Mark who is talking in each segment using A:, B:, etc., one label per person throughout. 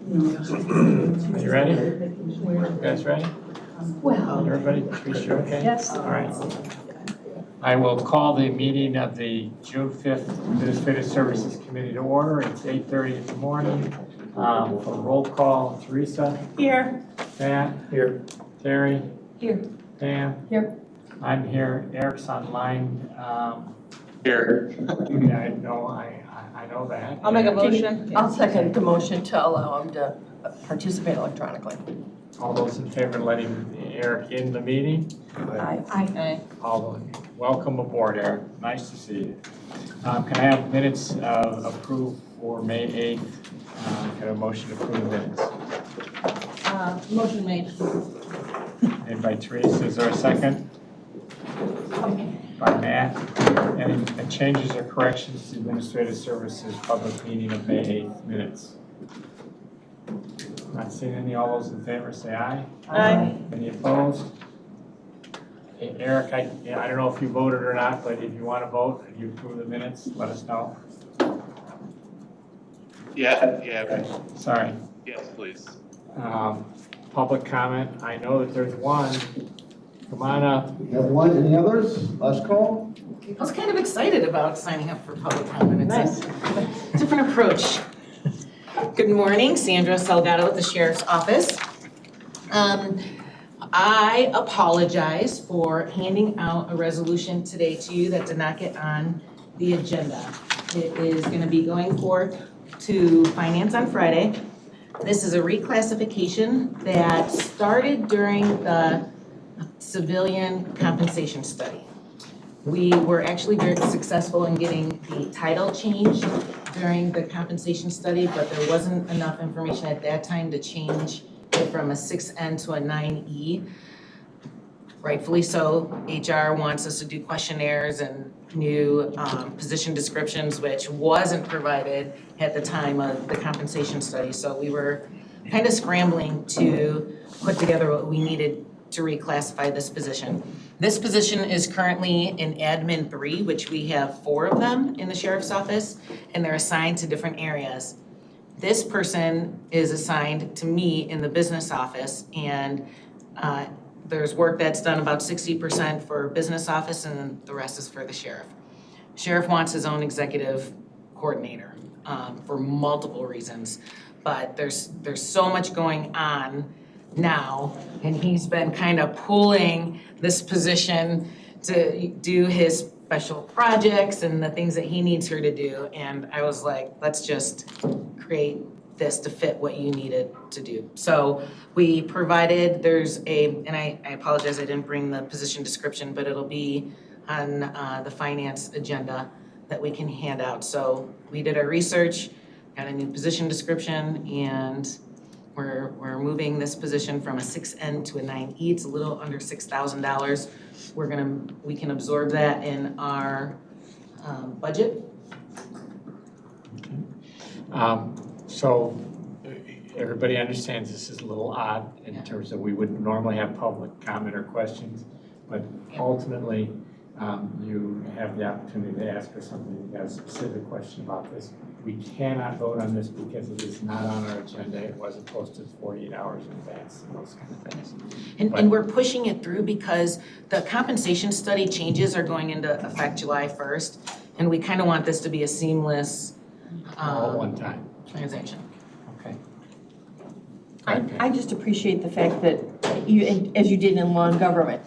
A: Are you ready? You guys ready?
B: Well.
A: Everybody, Teresa, you okay?
B: Yes.
A: All right. I will call the meeting of the June 5th Administrative Services Committee to order. It's 8:30 in the morning. For roll call, Teresa.
B: Here.
A: Pat.
C: Here.
A: Terry.
B: Here.
A: Pam.
B: Here.
A: I'm here. Eric's online.
C: Here.
A: Yeah, I know that.
B: I'll make a motion. I'll second the motion to allow him to participate electronically.
A: All those in favor of letting Eric in the meeting?
B: Aye.
A: Welcome aboard, Eric. Nice to see you. Can I have minutes approved for May 8th? Can I have a motion to approve the minutes?
B: Motion made.
A: Made by Teresa. Is there a second? By Matt. Any changes or corrections to Administrative Services Public Meeting of May 8th minutes? Not seeing any. All those in favor say aye.
B: Aye.
A: Any opposed? Hey, Eric, I don't know if you voted or not, but if you want to vote and you approve the minutes, let us know.
C: Yeah.
A: Okay. Sorry.
C: Yes, please.
A: Public comment. I know that there's one. Come on up.
D: We have one. Any others? Last call?
E: I was kind of excited about signing up for public comment. It's a different approach. Good morning, Sandra Salgado with the Sheriff's Office. I apologize for handing out a resolution today to you that did not get on the agenda. It is going to be going forth to Finance on Friday. This is a reclassification that started during the civilian compensation study. We were actually very successful in getting the title changed during the compensation study, but there wasn't enough information at that time to change it from a 6N to a 9E. Rightfully so, HR wants us to do questionnaires and new position descriptions, which wasn't provided at the time of the compensation study. So we were kind of scrambling to put together what we needed to reclassify this position. This position is currently in Admin 3, which we have 4 of them in the Sheriff's Office, and they're assigned to different areas. This person is assigned to me in the business office, and there's work that's done about 60% for business office, and the rest is for the sheriff. Sheriff wants his own executive coordinator for multiple reasons, but there's so much going on now, and he's been kind of pulling this position to do his special projects and the things that he needs her to do. And I was like, let's just create this to fit what you needed to do. So we provided, and I apologize, I didn't bring the position description, but it'll be on the finance agenda that we can hand out. So we did our research, got a new position description, and we're moving this position from a 6N to a 9E. It's a little under $6,000. We can absorb that in our budget.
A: Okay. So everybody understands this is a little odd in terms of we wouldn't normally have public comment or questions, but ultimately you have the opportunity to ask us something. If you got a specific question about this. We cannot vote on this because it is not on our agenda. It wasn't posted 48 hours in advance and those kind of things.
E: And we're pushing it through because the compensation study changes are going into effect July 1st, and we kind of want this to be a seamless
A: All at one time.
E: transaction.
A: Okay.
B: I just appreciate the fact that you, as you did in law and government,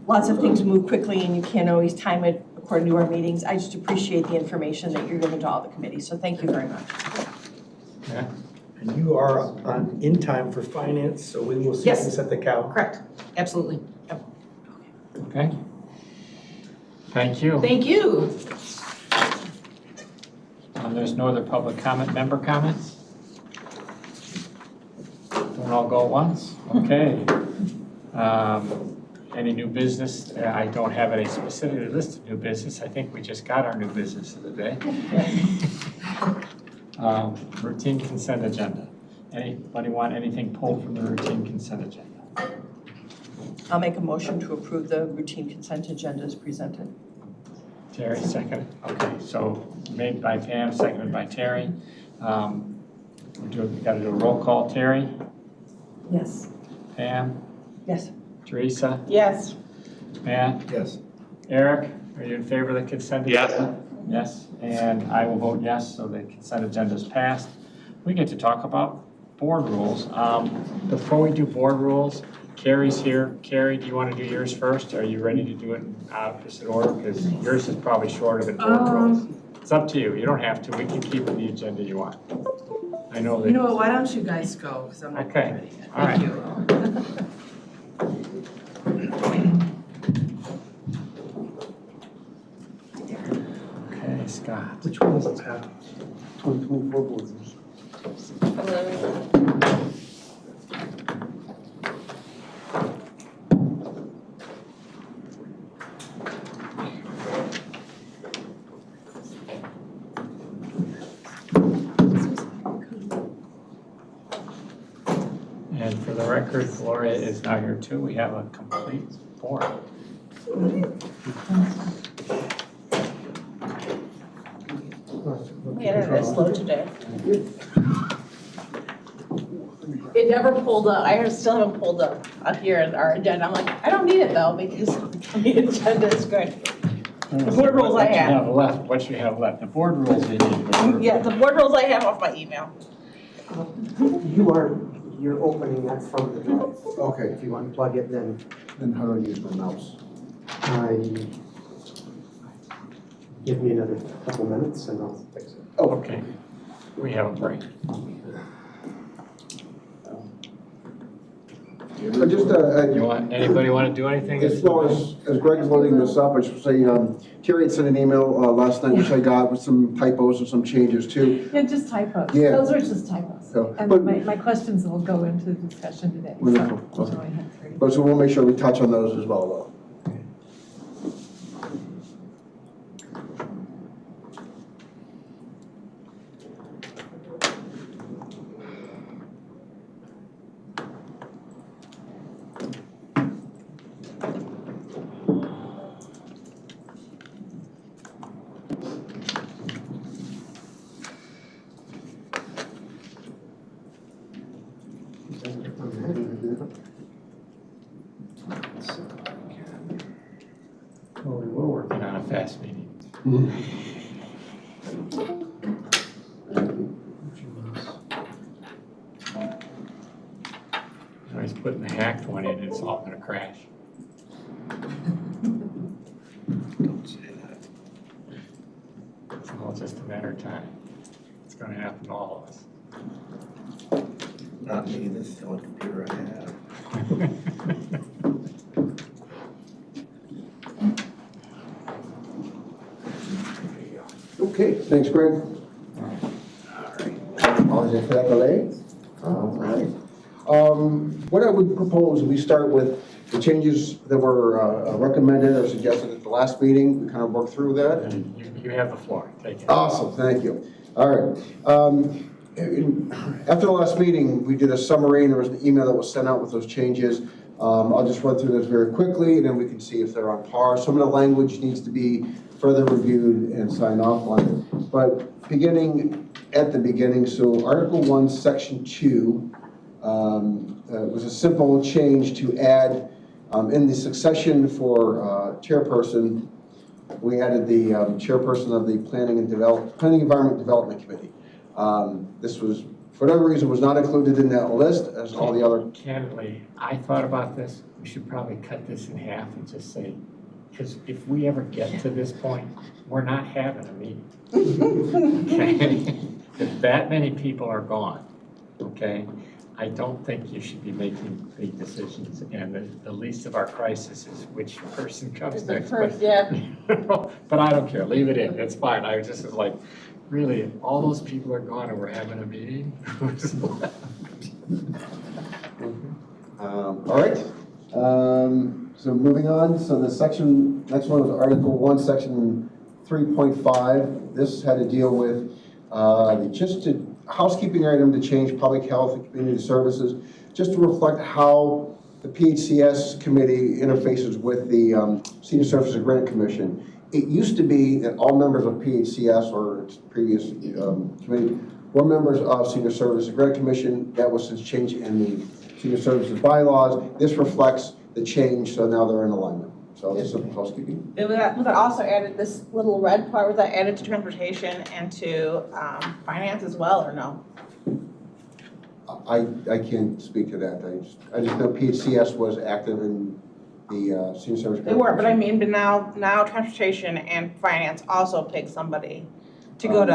B: lots of things move quickly and you can't always time it according to our meetings. I just appreciate the information that you're giving to all the committees, so thank you very much.
A: Yeah.
C: And you are in time for finance, so we will see
E: Yes.
C: this at the cow.
E: Correct, absolutely. Yep.
A: Okay. Thank you.
E: Thank you.
A: There's no other public comment, member comments? Don't all go at once? Okay. Any new business? I don't have any specific list of new business. I think we just got our new business of the day. Routine consent agenda. Anybody want anything pulled from the routine consent agenda?
B: I'll make a motion to approve the routine consent agenda as presented.
A: Terry, second. Okay, so made by Pam, seconded by Terry. We got to do a roll call. Terry,
B: Yes.
A: Pam,
B: Yes.
A: Teresa,
B: Yes.
A: Matt,
C: Yes.
A: Eric, are you in favor of the consent agenda? Yes, and I will vote yes, so the consent agenda is passed. We get to talk about board rules. Before we do board rules, Carrie's here. Carrie, do you want to do yours first? Are you ready to do it in opposite order? Because yours is probably shorter than board rules. It's up to you. You don't have to. We can keep the agenda you want. I know that.
F: You know what, why don't you guys go, because I'm not
A: Okay.
F: ready yet.
A: All right.
F: Thank you.
A: Okay, Scott.
C: Which one is it, Pat?
D: 2024 board rules.
A: And for the record, Gloria is now here too. We have a complete board.
F: My internet is slow today. It never pulled up, I still haven't pulled up here in our agenda. I'm like, I don't need it though, because the agenda is good. The board rules I have.
A: What you have left, the board rules you need.
F: Yeah, the board rules I have off my email.
G: You're opening that from the drive.
D: Okay,
G: If you want to plug it, then
D: then how do I use my mouse?
G: give me another couple minutes and I'll fix it.
D: Oh,
A: Okay, we have a break.
D: I just,
A: Anybody want to do anything?
D: as far as Greg is loading this up, I should say, Terry had sent an email last night, which I got with some typos and some changes too.
H: Yeah, just typos.
D: Yeah.
H: Those were just typos.
D: So,
H: And
D: but-
H: my questions will go into the discussion today.
D: Wonderful.
H: So I had three.
D: But so we'll make sure we touch on those as well, though.
A: Well, we were working on a fast meeting. I was putting the hacked one in, it's all gonna crash.
C: Don't say that.
A: It's all just a matter of time. It's gonna happen to all of us.
C: Not me, this is the only computer I have.
D: Okay, thanks, Greg. Apologize for that delay. All right. What I would propose, we start with the changes that were recommended or suggested at the last meeting. We kind of work through that.
A: And you have the floor, take it.
D: Awesome, thank you. All right. After the last meeting, we did a summary, and there was an email that was sent out with those changes. I'll just run through this very quickly, and then we can see if they're on par. Some of the language needs to be further reviewed and signed off on it. But beginning at the beginning, so Article 1, Section 2 was a simple change to add in the succession for chairperson, we added the chairperson of the Planning Environment Development Committee. This was, for whatever reason, was not included in that list as all the other.
A: Candidly, I thought about this, we should probably cut this in half and just say, because if we ever get to this point, we're not having a meeting. Okay? If that many people are gone, okay, I don't think you should be making big decisions. And the least of our crisis is which person comes next.
F: First, yeah.
A: But I don't care, leave it in, it's fine. I just was like, really, if all those people are gone and we're having a meeting?
D: All right. So moving on, so the section, next one was Article 1, Section 3.5. This had to deal with just a housekeeping item to change public health and community services, just to reflect how the PHCS committee interfaces with the Senior Services Grant Commission. It used to be that all members of PHCS or its previous committee We're members of Senior Services Grant Commission. That was since changed in the Senior Services bylaws. This reflects the change, so now they're in alignment. So this is housekeeping.
F: Was that also added, this little red part, was that added to transportation and to finance as well, or no?
D: I can't speak to that. I just know PHCS was active in the Senior Services.
F: They were, but I mean, but now transportation and finance also pick somebody to go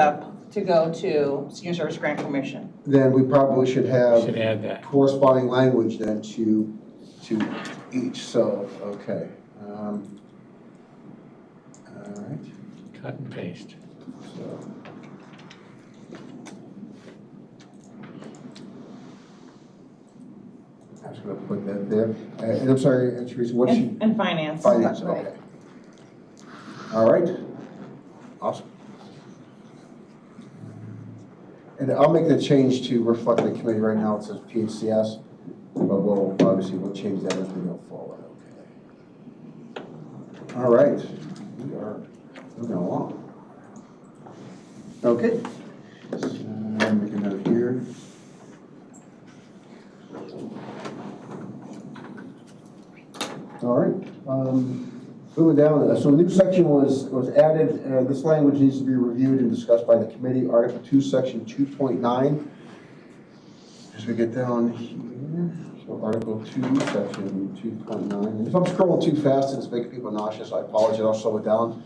F: to Senior Service Grant Commission.
D: Then we probably should have
A: Should add that.
D: corresponding language then to each, so, okay. All right,
A: Cut and paste.
D: so. I'm just gonna put that there. And I'm sorry, Teresa, what's your?
F: And finance.
D: Finance,
F: Right.
D: okay. All right, awesome. And I'll make the change to reflect the committee. Right now it says PHCS, but we'll change that as we go forward, okay? All right, we are moving along. Okay, so make a note here. All right, moving down, so a new section was added. This language needs to be reviewed and discussed by the committee. Article 2, Section 2.9. As we get down here, so Article 2, Section 2.9. And if I'm scrolling too fast and it's making people nauseous, I apologize. I'll slow it down.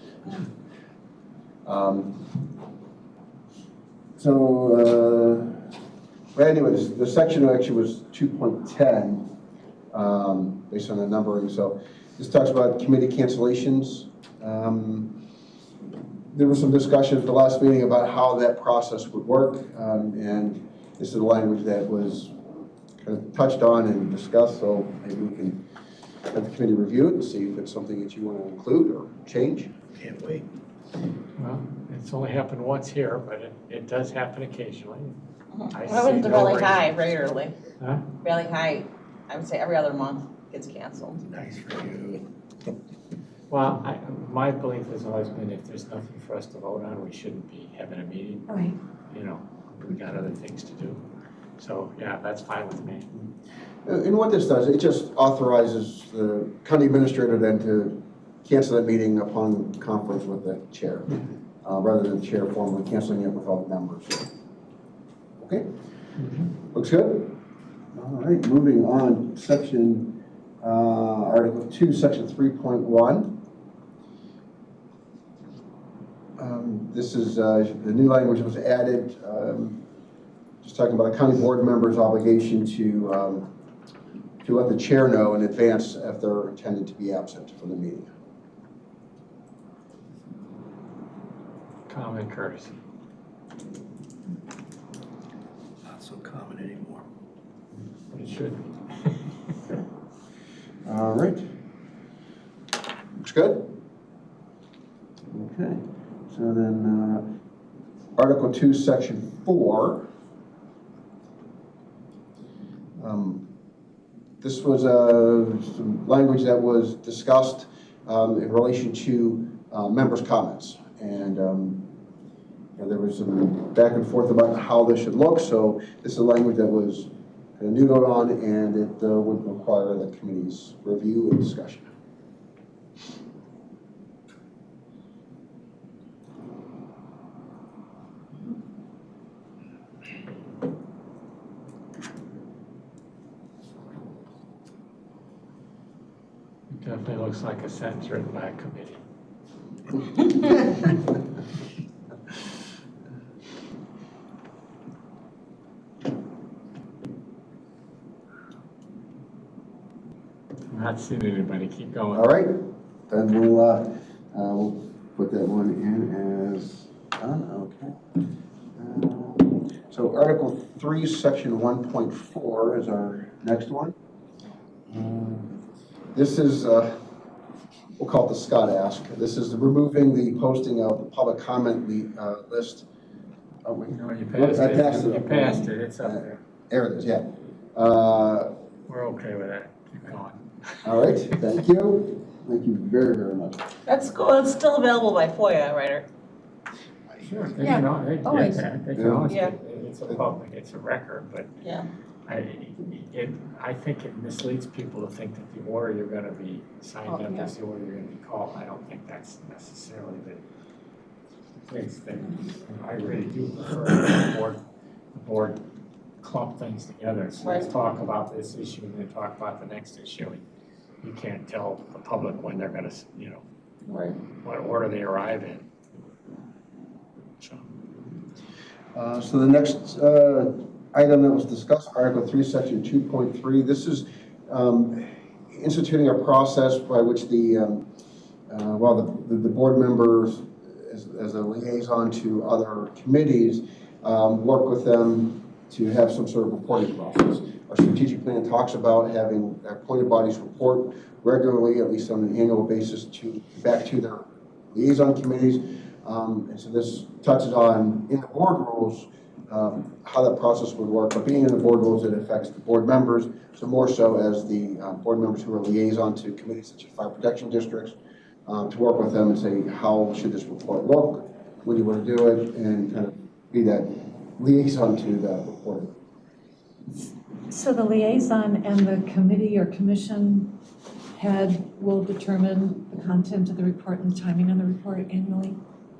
D: But anyways, the section actually was 2.10. Based on the numbering. So this talks about committee cancellations. There was some discussion at the last meeting about how that process would work, and this is the language that was kind of touched on and discussed, so maybe we can have the committee review it and see if it's something that you want to include or change.
C: Can't wait.
A: Well, it's only happened once here, but it does happen occasionally. I
F: That was
A: see no
F: Valley
A: reason.
F: High regularly.
A: Huh?
F: Valley High, I would say every other month gets canceled.
C: Nice for you.
A: Well, my belief has always been if there's nothing for us to vote on, we shouldn't be having a meeting.
H: Right.
A: You know, we got other things to do. So, yeah, that's fine with me.
D: And what this does, it just authorizes the county administrator then to cancel that meeting upon conference with the chair, rather than the chair formally canceling it with all the members. Okay? Looks good? All right, moving on, section, Article 2, Section 3.1. This is, the new language was added, just talking about a county board member's obligation to let the chair know in advance if they're intended to be absent from the meeting.
A: Common courtesy.
C: Not so common anymore.
A: It should be.
D: All right. Looks good? Okay, so then, Article 2, Section 4. This was some language that was discussed in relation to members' comments. And there was some back and forth about how this should look. So this is a language that was noodled on, and it would require the committee's review and discussion.
A: It definitely looks like a sentence written by a committee. I'm not seeing anybody. Keep going.
D: All right, then we'll put that one in as done. Okay. So Article 3, Section 1.4 is our next one. This is, we'll call it the Scott ask. This is removing the posting of the public comment list. Oh, wait.
A: No, you passed
D: I
A: it.
D: passed it.
A: You passed it. It's up there.
D: There it is, yeah.
A: We're okay with that. Keep going.
D: All right, thank you. Thank you very, very much.
F: That's cool, it's still available by FOIA, right?
A: Sure, they
B: Yeah,
A: can, they get
H: always.
A: that, they can
D: Yeah.
A: always
B: Yeah.
A: get, it's a public, it's a record, but
B: Yeah.
A: I think it misleads people to think that the order you're gonna be signed
B: Oh,
A: up
B: yeah.
A: is the order you're gonna be called. I don't think that's necessarily the case. That, I really do prefer the board clump things together. So let's talk about this issue and then talk about the next issue. You can't tell the public when they're gonna,
B: Right.
A: what order they arrive in. So.
D: So the next item that was discussed, Article 3, Section 2.3, this is instituting a process by which the board members, as a liaison to other committees, work with them to have some sort of reporting process. Our strategic plan talks about having appointed bodies report regularly, at least on an annual basis, back to their liaison committees. And so this touches on, in the board rules, how that process would work. But being in the board rules, it affects the board members, so more so as the board members who are liaison to committees such as fire protection districts, to work with them and say, how should this report look? When do you want to do it? And kind of be that liaison to that report.
H: So the liaison and the committee or commission head will determine the content of the report and the timing of the report annually?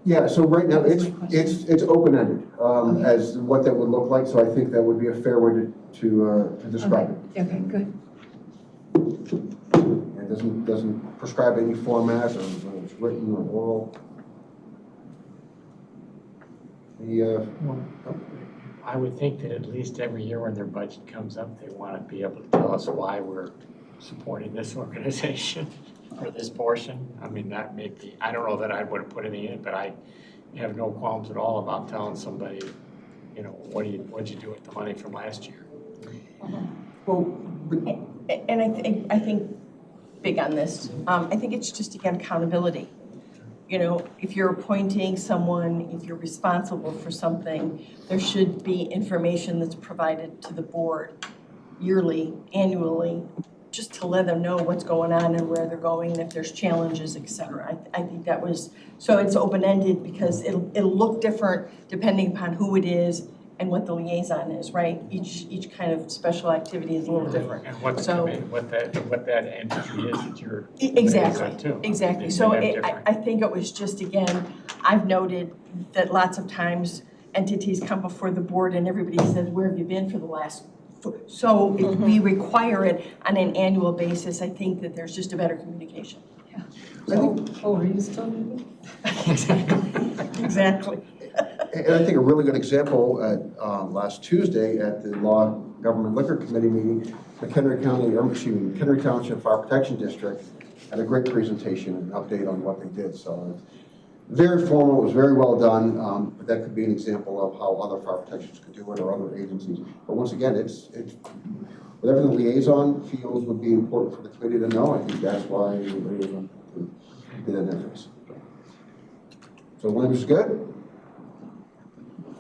D: Yeah, so right now,
H: That was my question.
D: it's open-ended
H: Okay.
D: as what that would look like, so I think that would be a fair way to describe it.
H: Okay, good.
D: It doesn't prescribe any format, or whether it's written or oral.
A: I would think that at least every year when their budget comes up, they want to be able to tell us why we're supporting this organization for this portion. I mean, that may be, I don't know that I would have put anything in it, but I have no qualms at all about telling somebody, what'd you do with the money from last year?
D: Well,
B: And I think big on this. I think it's just, again, accountability. If you're appointing someone, if you're responsible for something, there should be information that's provided to the board yearly, annually, just to let them know what's going on and where they're going, and if there's challenges, et cetera. I think that was, so it's open-ended because it'll look different depending upon who it is and what the liaison is, right? Each kind of special activity is a little different.
A: And what the
B: So-
A: committee, what that entity is that you're
B: Exactly,
A: liaison to.
B: exactly.
A: They
B: So
A: have
B: I
A: different-
B: think it was just, again, I've noted that lots of times entities come before the board and everybody says, where have you been for the last? So if we require it on an annual basis, I think that there's just a better communication.
H: Oh, are you still meeting?
B: Exactly.
D: and I think a really good example at last Tuesday at the Law Government Liquor Committee meeting, the Kennery Township Fire Protection District had a great presentation and update on what they did. So very formal, it was very well done, but that could be an example of how other fire protections could do it or other agencies. But once again, it's whatever the liaison feels would be important for the committee to know. I think that's why the liaison did that interface. So language is good?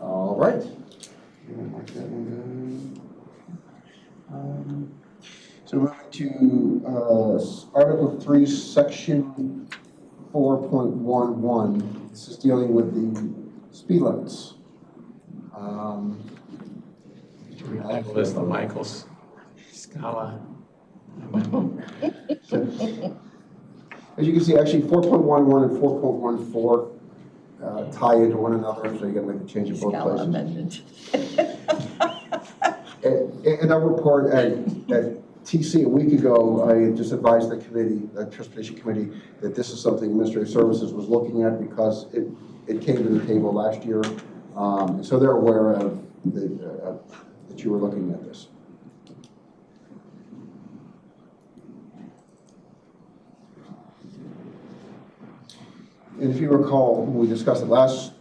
D: All right. So moving to Article 3, Section 4.11. This is dealing with the speed limits.
A: Do we label this the Michael's Scala?
D: As you can see, actually 4.11 and 4.14 tie into one another, so you gotta make a change in both
B: Scala
D: places.
B: amendment.
D: In our report at TC a week ago, I just advised the committee, the Transportation Committee, that this is something Administrative Services was looking at because it came to the table last year. So they're aware of that you were looking at this. And if you recall, when we discussed it last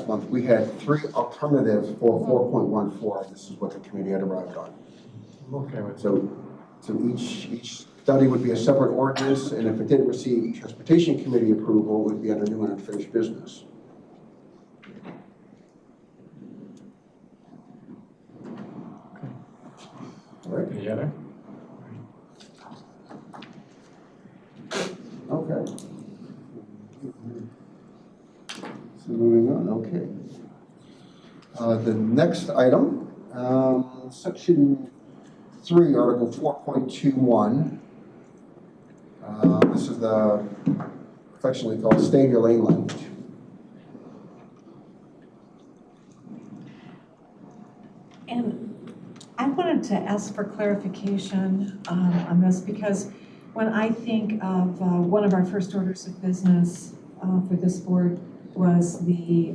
D: month, we had 3 alternatives for 4.14. This is what the committee had arrived on.
A: Okay with
D: So each study would be a separate ordinance, and if it didn't receive Transportation Committee approval, it would be under new and unfinished business. All right.
A: Any other?
D: Okay. So moving on, okay. The next item, section 3, article 4.21. This is the affectionately called stay in your lane language.
H: And I wanted to ask for clarification on this because when I think of one of our first orders of business for this board was the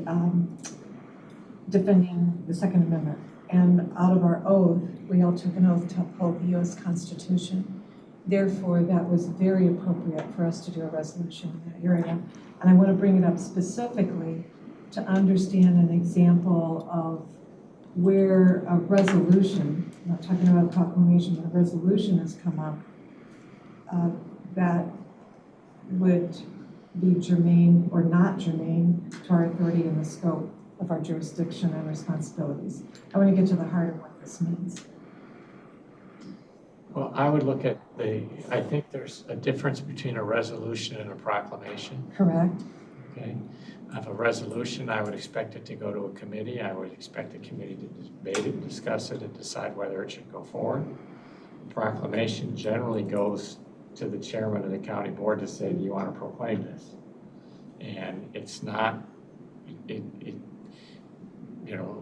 H: defending the Second Amendment. And out of our oath, we all took an oath to uphold the U.S. Constitution. Therefore, that was very appropriate for us to do a resolution in that area. And I want to bring it up specifically to understand an example of where a resolution, I'm not talking about a proclamation, but a resolution has come up that would be germane or not germane to our authority and the scope of our jurisdiction and responsibilities. I want to get to the heart of what this means.
A: Well, I would look at I think there's a difference between a resolution and a proclamation,
H: Correct?
A: okay? Of a resolution, I would expect it to go to a committee. I would expect the committee to debate it, discuss it, and decide whether it should go forward. A proclamation generally goes to the chairman of the county board to say, do you want to proclaim this? And it's not,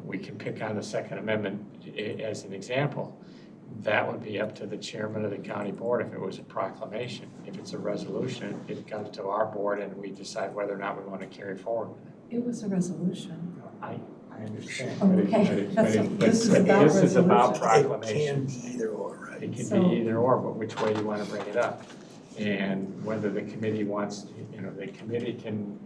A: we can pick on the Second Amendment as an example. That would be up to the chairman of the county board if it was a proclamation. If it's a resolution, it comes to our board and we decide whether or not we want to carry forward with it.
H: It was a resolution.
A: I understand.
H: Okay. This is about
A: This is about
H: resolution.
A: proclamation.
C: It can be either or, right?
A: It can
H: So-
A: be either or, but which way you want to bring it up. And whether the committee wants, the committee can,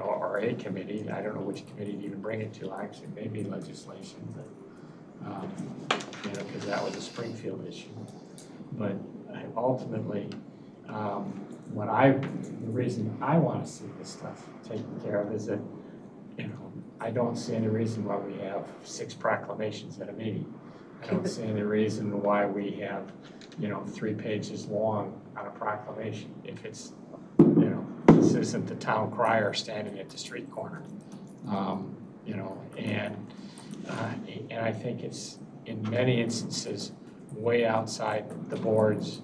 A: or a committee, I don't know which committee to even bring it to, actually, maybe legislation, but, because that was a Springfield issue. But ultimately, the reason I want to see this stuff taken care of is that, I don't see any reason why we have 6 proclamations at a meeting. I don't see any reason why we have, 3 pages long on a proclamation. If it's, this isn't the town crier standing at the street corner. And I think it's, in many instances, way outside the board's,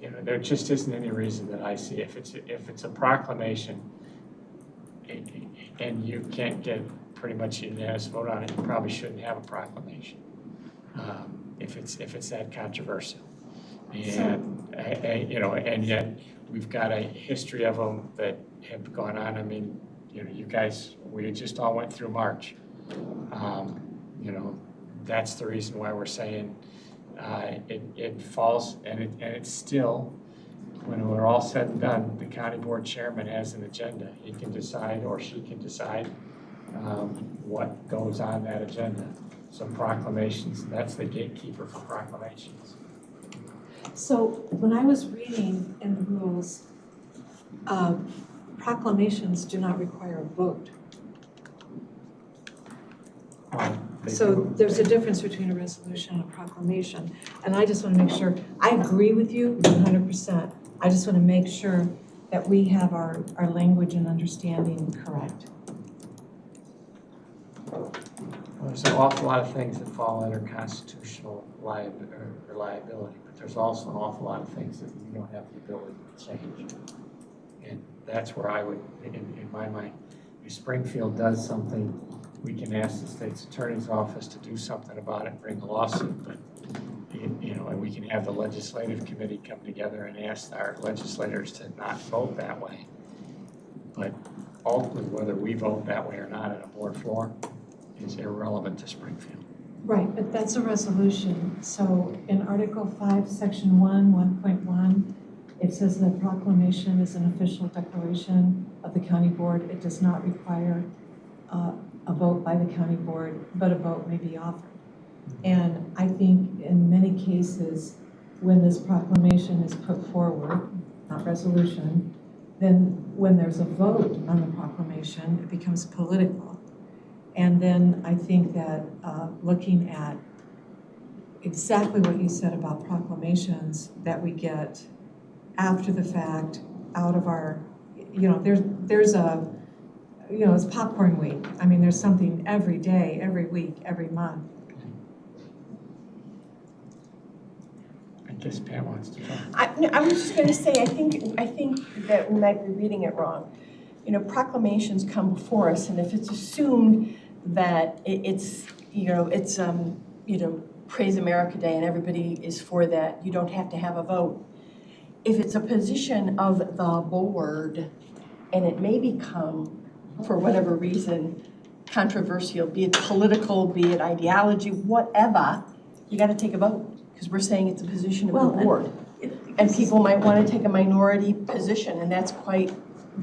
A: there just isn't any reason that I see. If it's a proclamation and you can't get pretty much unanimous vote on it, you probably shouldn't have a proclamation. If it's that controversial. And, and yet we've got a history of them that have gone on. I mean, you guys, we just all went through March. That's the reason why we're saying it falls, and it's still, when we're all said and done, the county board chairman has an agenda. He can decide, or she can decide, what goes on that agenda. So proclamations, that's the gatekeeper for proclamations.
H: So when I was reading in the rules, proclamations do not require a vote. So there's a difference between a resolution and a proclamation. And I just want to make sure, I agree with you 100%. I just want to make sure that we have our language and understanding correct.
A: Well, there's an awful lot of things that fall under constitutional liability, but there's also an awful lot of things that you don't have the ability to change. And that's where I would, in my mind, if Springfield does something, we can ask the state's attorney's office to do something about it, bring a lawsuit, but, and we can have the legislative committee come together and ask our legislators to not vote that way. But ultimately, whether we vote that way or not at a board floor is irrelevant to Springfield.
H: Right, but that's a resolution. So in Article 5, Section 1, 1.1, it says that proclamation is an official declaration of the county board. It does not require a vote by the county board, but a vote may be offered. And I think in many cases, when this proclamation is put forward, not resolution, then when there's a vote on the proclamation, it becomes political. And then I think that looking at exactly what you said about proclamations that we get after the fact, out of our, there's a it's popcorn week. I mean, there's something every day, every week, every month.
A: I guess Pat wants to talk.
B: I was just gonna say, I think that we might be reading it wrong. Proclamations come before us, and if it's assumed that it's Praise America Day and everybody is for that, you don't have to have a vote. If it's a position of the board, and it may become, for whatever reason, controversial, be it political, be it ideology, whatever, you gotta take a vote, because we're saying it's a position of the board. And people might want to take a minority position, and that's quite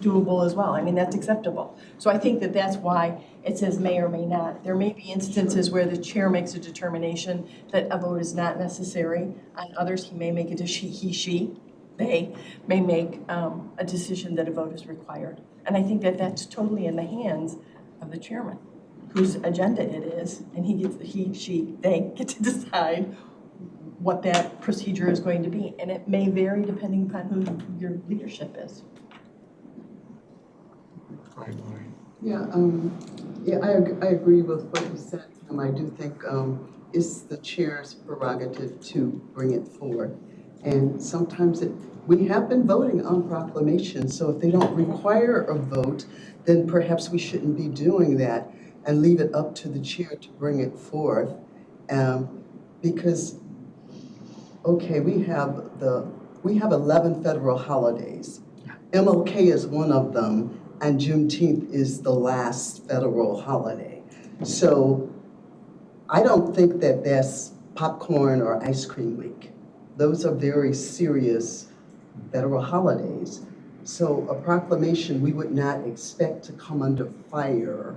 B: doable as well. I mean, that's acceptable. So I think that that's why it says may or may not. There may be instances where the chair makes a determination that a vote is not necessary. On others, he may make a they may make a decision that a vote is required. And I think that that's totally in the hands of the chairman, whose agenda it is, and they get to decide what that procedure is going to be. And it may vary depending upon who your leadership is.
A: Right, Lori.
I: Yeah, I agree with what you said, Kim. I do think it's the chair's prerogative to bring it forward. And sometimes we have been voting on proclamations, so if they don't require a vote, then perhaps we shouldn't be doing that and leave it up to the chair to bring it forth. Because, okay, we have 11 federal holidays. MLK is one of them, and Juneteenth is the last federal holiday. So I don't think that that's popcorn or ice cream week. Those are very serious federal holidays. So a proclamation we would not expect to come under fire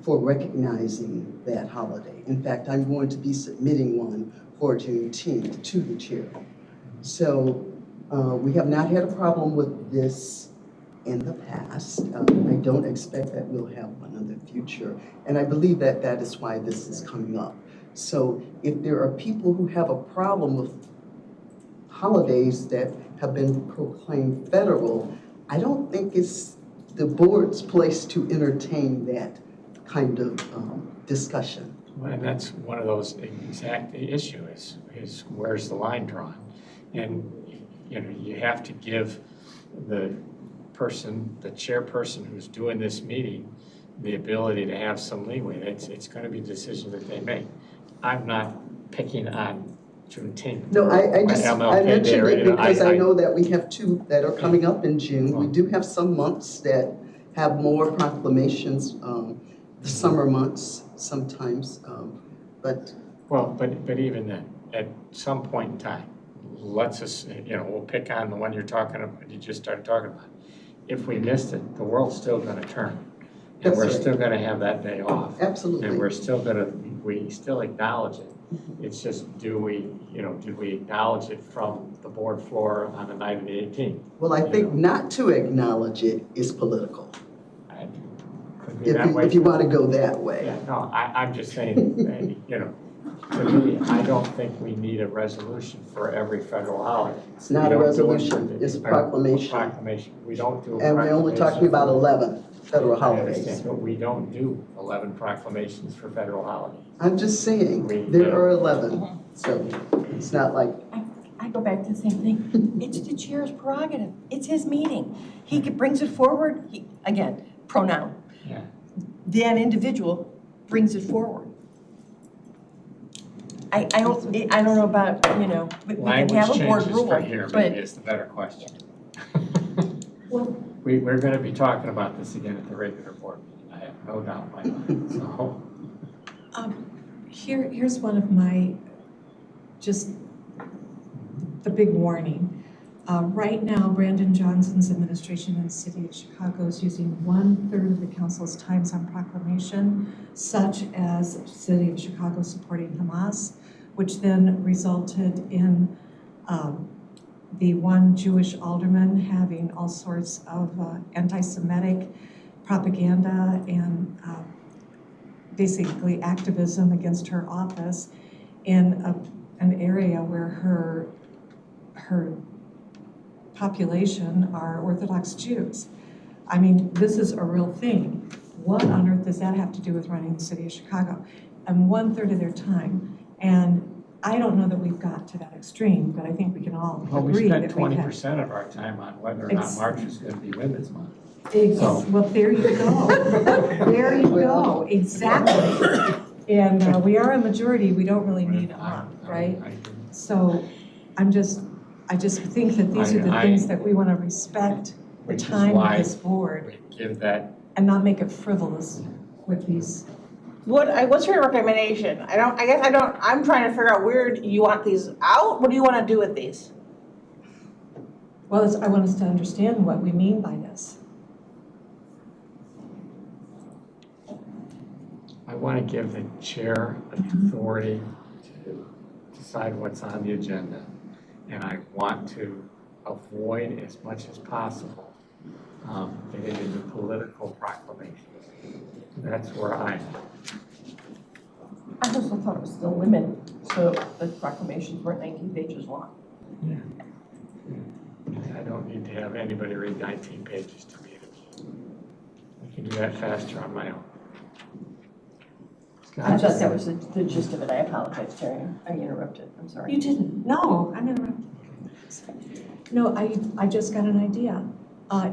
I: for recognizing that holiday. In fact, I'm going to be submitting one for Juneteenth to the chair. So we have not had a problem with this in the past. I don't expect that we'll have one in the future. And I believe that that is why this is coming up. So if there are people who have a problem with holidays that have been proclaimed federal, I don't think it's the board's place to entertain that kind of discussion.
A: Well, and that's one of those exact issues is where's the line drawn? And you have to give the chairperson who's doing this meeting the ability to have some leeway. It's going to be a decision that they make. I'm not picking on Juneteenth.
I: No, I mentioned it because I know that we have two that are coming up in June. We do have some months that have more proclamations, the summer months sometimes, but.
A: Well, but even then, at some point in time, let's just, we'll pick on the one you just started talking about. If we missed it, the world's still going to turn. And we're still going to have that day off.
I: Absolutely.
A: And we still acknowledge it. It's just, did we acknowledge it from the board floor on the night of the 18th?
I: Well, I think not to acknowledge it is political. If you want to go that way.
A: Yeah, no, I'm just saying, to me, I don't think we need a resolution for every federal holiday.
I: It's not a resolution, it's a proclamation.
A: Proclamation. We don't do a
I: And we're only talking about 11 federal
A: I
I: holidays.
A: understand, but we don't do 11 proclamations for federal holidays.
I: I'm just saying, there are 11, so it's not like.
B: I go back to the same thing. It's the chair's prerogative. It's his meeting. He brings it forward. Again, pronoun.
A: Yeah.
B: That individual brings it forward. I don't know about, we can have a board rule,
A: Language changes for here
B: but
A: is the better question.
H: Well,
A: We're going to be talking about this again at the regular board meeting. I have no doubt in my mind, so.
H: here's one of my, just the big warning. Right now, Brandon Johnson's administration in the city of Chicago is using 1/3 of the council's times on proclamation, such as city of Chicago supporting Hamas, which then resulted in the one Jewish alderman having all sorts of anti-Semitic propaganda and basically activism against her office in an area where her population are Orthodox Jews. I mean, this is a real thing. what on earth does that have to do with running the city of Chicago? And 1/3 of their time. And I don't know that we've got to that extreme, but I think we can all
A: Well, we
H: agree
A: spent
H: that we have.
A: 20% of our time on whether or not March is going to be Women's Month. So-
H: Well, there you go. There you go, exactly. And we are a majority, we don't really need a month, right? So I just think that these are the things that we want to respect the
A: Which is
H: time of
A: why
H: this board
A: we give that,
H: and not make it frivolous with these.
F: What's your recommendation? I'm trying to figure out where you want these out? What do you want to do with these?
H: Well, I want us to understand what we mean by this.
A: I want to give the chair authority to decide what's on the agenda. And I want to avoid as much as possible getting into political proclamations. That's where I'm.
B: I also thought it was still limited, so the proclamations weren't 19 pages long.
A: I don't need to have anybody read 19 pages to read it. I can do that faster on my own.
B: I thought that was the gist of it. I apologize, Terry. I interrupted. I'm sorry.
H: You didn't. No, I'm interrupting. No, I just got an idea.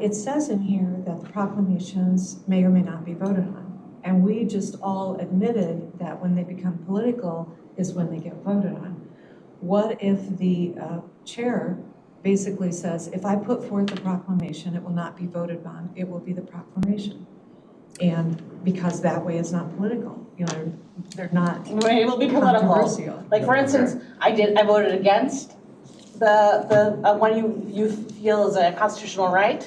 H: It says in here that the proclamations may or may not be voted on. And we just all admitted that when they become political is when they get voted on. What if the chair basically says, if I put forth a proclamation, it will not be voted on, it will be the proclamation. And because that way it's not political, you know, they're not
F: It will be political.
H: controversial.
F: Like for instance, I voted against the one you feel is a constitutional right,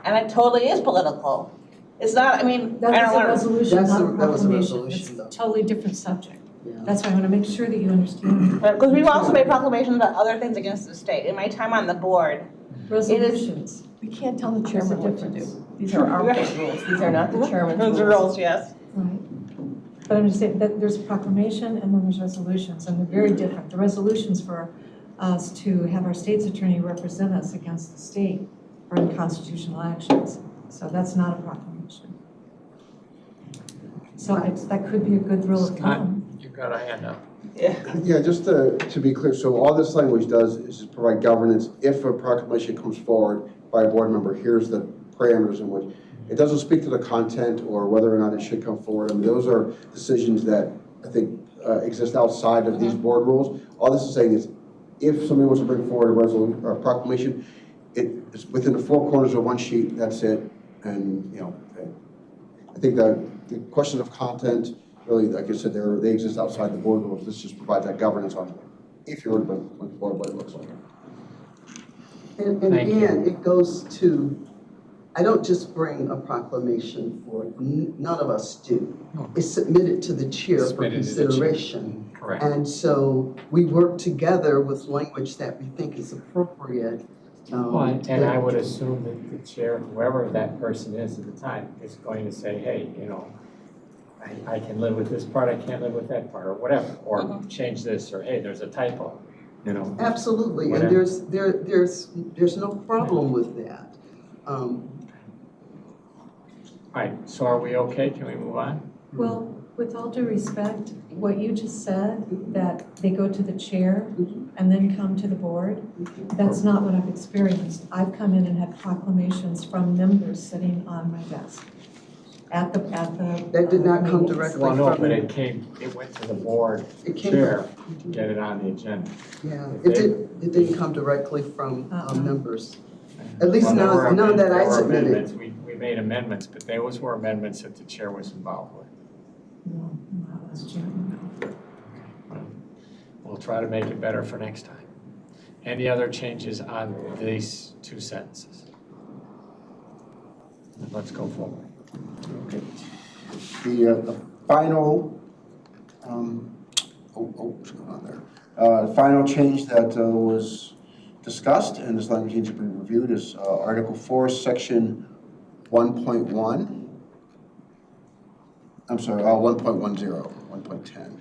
F: and it totally is political. It's not, I mean, I
H: That
F: don't
H: was a
F: want to.
H: resolution, not a
I: That was a
H: proclamation.
I: resolution,
H: It's
I: though.
H: a totally different subject.
I: Yeah.
H: That's why I want to make sure that you understand.
F: Because we've also made proclamations about other things against the state. In my time on the board,
H: Resolutions.
B: We can't tell the
H: There's a
B: chairman what to
H: difference.
B: do. These are our rules. These are not the chairman's rules.
F: those are rules, yes.
H: Right. But I'm just saying that there's a proclamation and then there's resolutions, and they're very different. The resolutions for us to have our state's attorney represent us against the state for unconstitutional actions. So that's not a proclamation. So that could be a good rule of
A: Scott,
H: thumb.
A: you've got a hand up.
D: Yeah, just to be clear, so all this language does is just provide governance. If a proclamation comes forward by a board member, here's the parameters in which, it doesn't speak to the content or whether or not it should come forward. I mean, those are decisions that I think exist outside of these board rules. All this is saying is, if somebody wants to bring forward a resolution or a proclamation, it's within the four corners of one sheet, that's it. And, you know, I think that the question of content, really, like I said, they exist outside the board rules. This just provides that governance on if you were to bring forward what it looks like.
I: And
A: Thank you.
I: again, it goes to, I don't just bring a proclamation forward, none of us do. It's submitted to the chair for
A: Submitted to the chair.
I: consideration.
A: Correct.
I: And so we work together with language that we think is appropriate.
A: Well, and I would assume that the chair, whoever that person is at the time, is going to say, hey, you know, I can live with this part, I can't live with that part, or whatever, or change this, or hey, there's a typo, you know.
I: Absolutely, and
A: Whatever.
I: there's no problem with that.
A: All right, so are we okay? Can we move on?
H: Well, with all due respect, what you just said, that they go to the chair and then come to the board, that's not what I've experienced. I've come in and had proclamations from members sitting on my desk at the.
I: That did not come
H: meetings.
I: directly
A: Well, no,
I: from.
A: but it went to the board
I: It came
A: chair to get it on the agenda.
I: Yeah, it didn't come directly from members. At least
A: Well, there were
I: none that I
A: there were
I: submitted.
A: amendments. We made amendments, but those were amendments that the chair was involved with.
H: No, that's true.
A: We'll try to make it better for next time. Any other changes on these two sentences? Let's go forward.
D: Okay. The final, what's going on there? Final change that was discussed, and this language needs to be reviewed, is Article 4, Section 1.1. I'm sorry, 1.10, 1.10.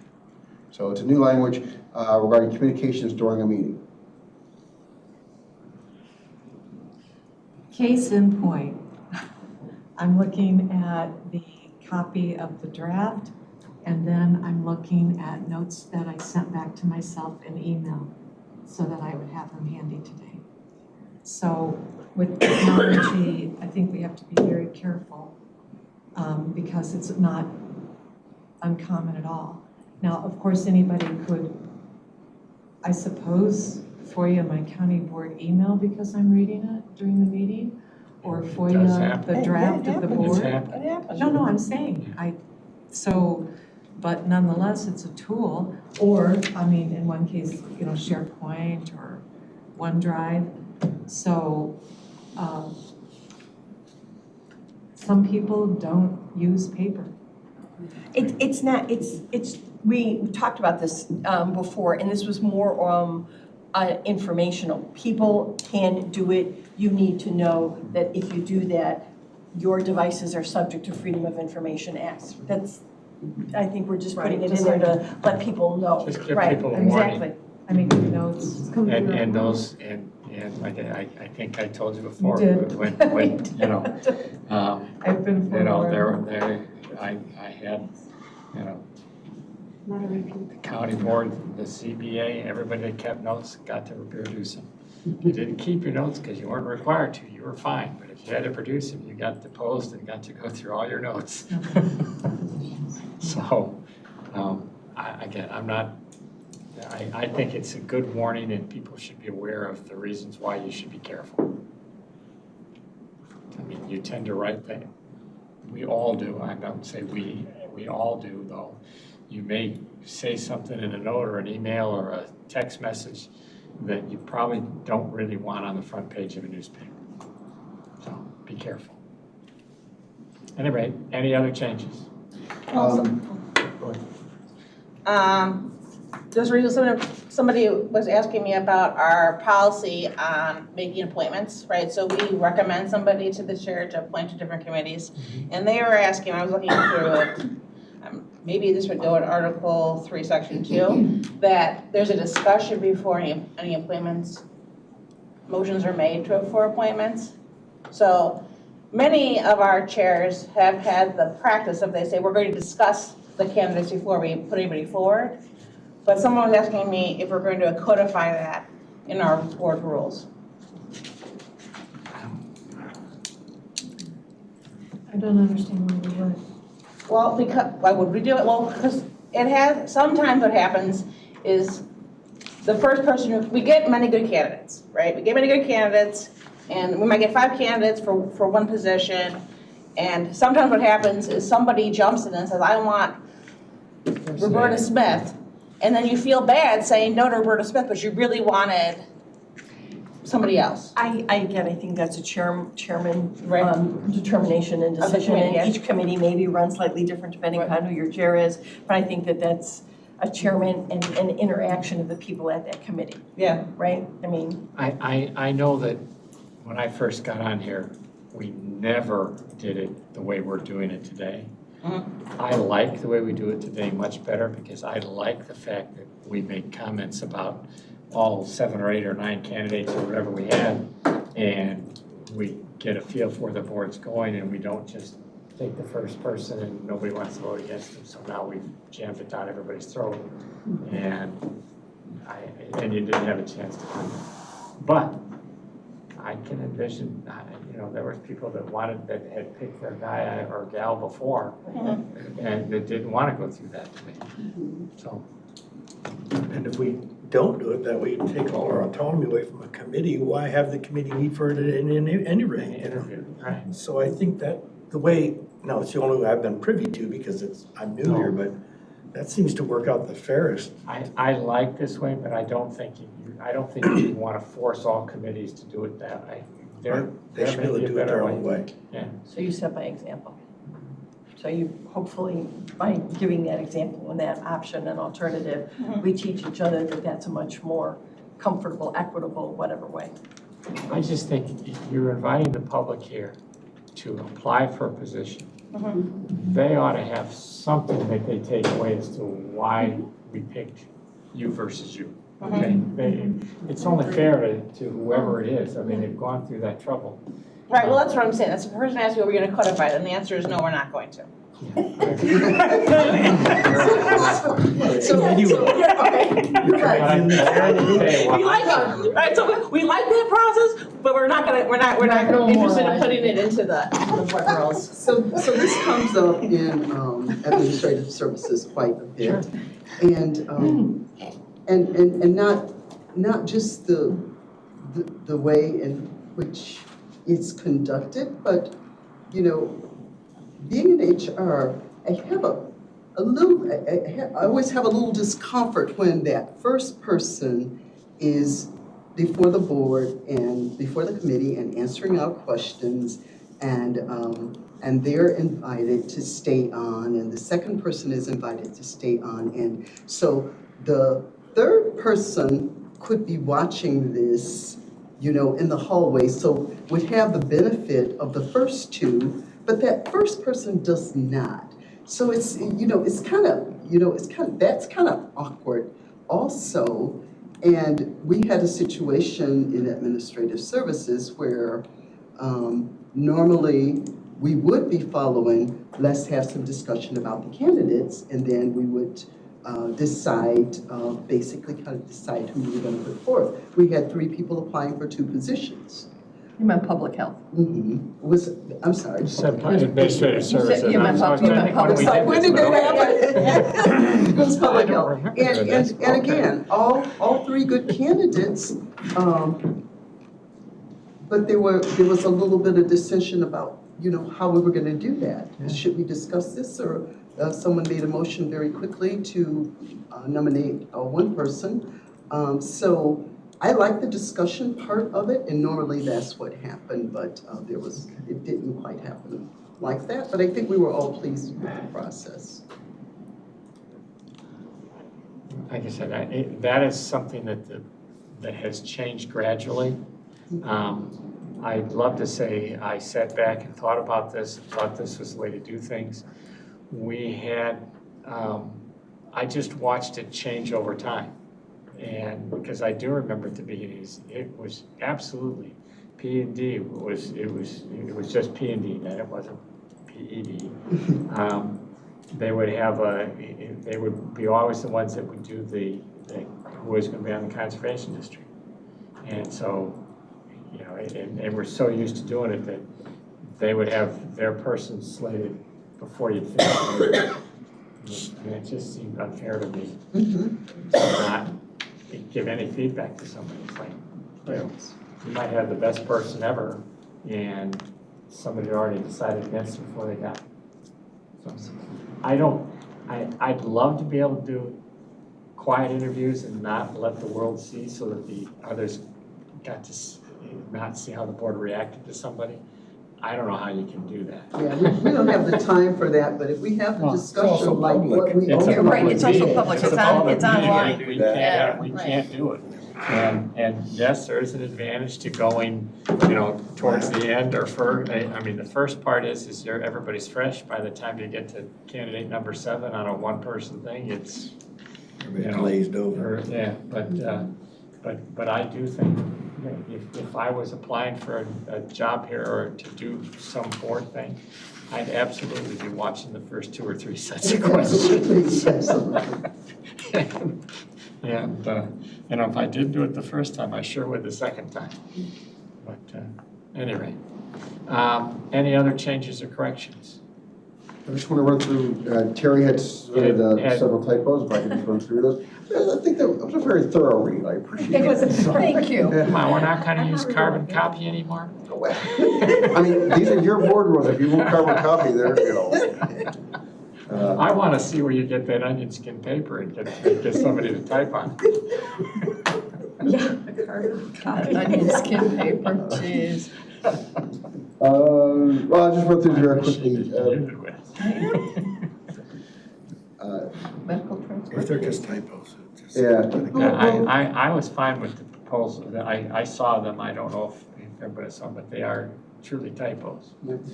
D: So it's a new language regarding communications during a meeting.
H: Case in point, I'm looking at the copy of the draft, and then I'm looking at notes that I sent back to myself in email so that I would have them handy today. So with technology, I think we have to be very careful because it's not uncommon at all. Now, of course, anybody could, I suppose, FOIA my county board email because I'm reading it during the meeting, or
A: It does
H: FOIA
A: happen.
H: the draft of the
B: It
H: board.
A: happens.
B: It happens.
H: No, I'm saying, but nonetheless, it's a tool, or, I mean, in one case, SharePoint or OneDrive. So, some people don't use paper.
B: It's not, we talked about this before, and this was more informational. People can do it. You need to know that if you do that, your devices are subject to Freedom of Information Acts. I think we're just putting it in there to let people know.
A: Just give
B: Right,
A: people a warning.
B: exactly.
H: I mean, notes.
A: And those, and like I think I told you before,
H: You did.
A: when,
H: I've been
A: I had, the county board, the CBA, everybody that kept notes got to produce them. You didn't keep your notes because you weren't required to, you were fine, but if you had to produce them, you got deposed and got to go through all your notes. So, I think it's a good warning and people should be aware of the reasons why you should be careful. I mean, you tend to write things. We all do. I don't say we all do though. You may say something in a note or an email or a text message that you probably don't really want on the front page of a newspaper. So be careful. Anyway, any other changes?
F: Just recently, somebody was asking me about our policy on making appointments, right? So we recommend somebody to the chair to appoint to different committees. And they were asking, I was looking through it, maybe this would go in Article 3, Section 2, that there's a discussion before any appointments, motions are made for appointments. So many of our chairs have had the practice of, they say, we're going to discuss the candidates before we put anybody forward. But someone was asking me if we're going to codify that in our board rules.
H: I don't understand why we would.
F: Well, because, why would we do it? Well, because sometimes what happens is the first person, we get many good candidates, right? We get many good candidates, and we might get 5 candidates for one position. And sometimes what happens is somebody jumps in and says, I want Roberta Smith. And then you feel bad saying no to Roberta Smith, but you really wanted somebody else.
B: I think that's a chairman
F: Right.
B: determination and
F: Of the
B: decision,
F: committee,
B: and
F: yeah.
B: each committee maybe runs slightly different depending on who your chair is. But I think that's a chairman and an interaction of the people at that committee,
F: Yeah.
B: right? I mean,
A: I know that when I first got on here, we never did it the way we're doing it today. I like the way we do it today much better because I like the fact that we make comments about all 7 or 8 or 9 candidates or whatever we have, and we get a feel for where the board's going, and we don't just take the first person and nobody wants to vote against them, so now we've jammed it down everybody's throat, and you didn't have a chance to comment. But I can envision, there were people that had picked their guy or gal before, and that didn't want to go through that debate. So,
C: And if we don't do it, that way you take all our autonomy away from a committee. Why have the committee meet for it in any rate?
A: interview, right?
C: So I think that the way, now it's the only way I've been privy to because I'm new here, but that seems to work out the fairest.
A: I like this way, but I don't think you want to force all committees to do it that way.
C: They should be able to do it their own way.
A: Yeah.
B: so you set by example. So you hopefully, by giving that example and that option and alternative, we teach each other that that's a much more comfortable, equitable, whatever way.
A: I just think you're inviting the public here to apply for a position. They ought to have something that they take away as to why we picked you versus you. Okay? It's only fair to whoever it is. I mean, they've gone through that trouble.
F: Right, well, that's what I'm saying. That's the person asked me, are we going to codify it? And the answer is no, we're not going to. We like that process, but we're not interested in putting it into the board rules.
I: So this comes up in administrative services quite a bit. And not just the way in which it's conducted, but, you know, being in HR, I always have a little discomfort when that first person is before the board and before the committee and answering our questions, and they're invited to stay on, and the second person is invited to stay on. And so the third person could be watching this, you know, in the hallway, so would have the benefit of the first two, but that first person does not. So it's, you know, that's kind of awkward also. And we had a situation in administrative services where normally we would be following, let's have some discussion about the candidates, and then we would basically kind of decide who we were going to put forth. We had 3 people applying for 2 positions.
B: You meant public health.
I: I'm sorry.
A: You said administrative services.
B: You meant public health.
I: When did that happen? It was public health. And again, all 3 good candidates, but there was a little bit of dissension about, you know, how we were going to do that. Yeah. Should we discuss this, or someone made a motion very quickly to nominate one person. So I like the discussion part of it, and normally that's what happened, but it didn't quite happen like that. But I think we were all pleased with the process.
A: Like I said, that is something that has changed gradually. I'd love to say I sat back and thought about this and thought this was the way to do things. We had, I just watched it change over time. And because I do remember at the beginning, it was absolutely P&D. It was just P&D, then it wasn't PED. They would be always the ones that would do who was going to be on the conservation district. And so, you know, and we're so used to doing it that they would have their person slated before you'd finish. And it just seemed unfair to me to not give any feedback to somebody. It's like, you know, you might have the best person ever, and somebody had already decided against them before they got it. So I'd love to be able to do quiet interviews and not let the world see, so that the others got to not see how the board reacted to somebody. I don't know how you can do that.
I: Yeah, we don't have the time for that, but if we have the discussion like what we
B: You're right, it's also public, it's online.
A: We can't do it. And yes, there is an advantage to going, you know, towards the end or I mean, the first part is everybody's fresh. By the time you get to candidate number 7 on a one-person thing, it's, you know,
C: glazed over.
A: Yeah, but I do think, if I was applying for a job here or to do some board thing, I'd absolutely be watching the first 2 or 3 sets of questions. And you know, if I did do it the first time, I sure would the second time. But anyway, any other changes or corrections?
D: I just want to run through, Terry had several typos, if I could just run through those. I think that was a very thorough read, I appreciate it.
B: Thank you.
A: Come on, we're not going to use carbon copy anymore?
D: I mean, these are your board rules, if you won't carbon copy, there you go.
A: I want to see where you get that onion skin paper and get somebody to type on it.
B: Yeah, the carbon copy, onion skin paper, jeez.
D: Well, I'll just run through very quickly.
B: Medical transport.
C: If they're just typos.
A: I was fine with the proposal. I saw them. I don't know if everybody saw them, but they are truly typos.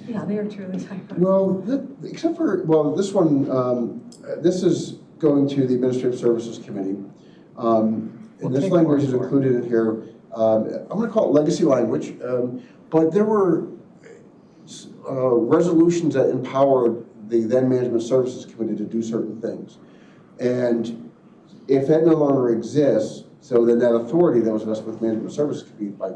H: Yeah, they are truly typos.
D: Well, except for, this one, this is going to the Administrative Services Committee. And this language is included in here. I'm going to call it legacy language, but there were resolutions that empowered the then Management Services Committee to do certain things. And if that no longer exists, so then that authority that was vested with Management Services Committee, by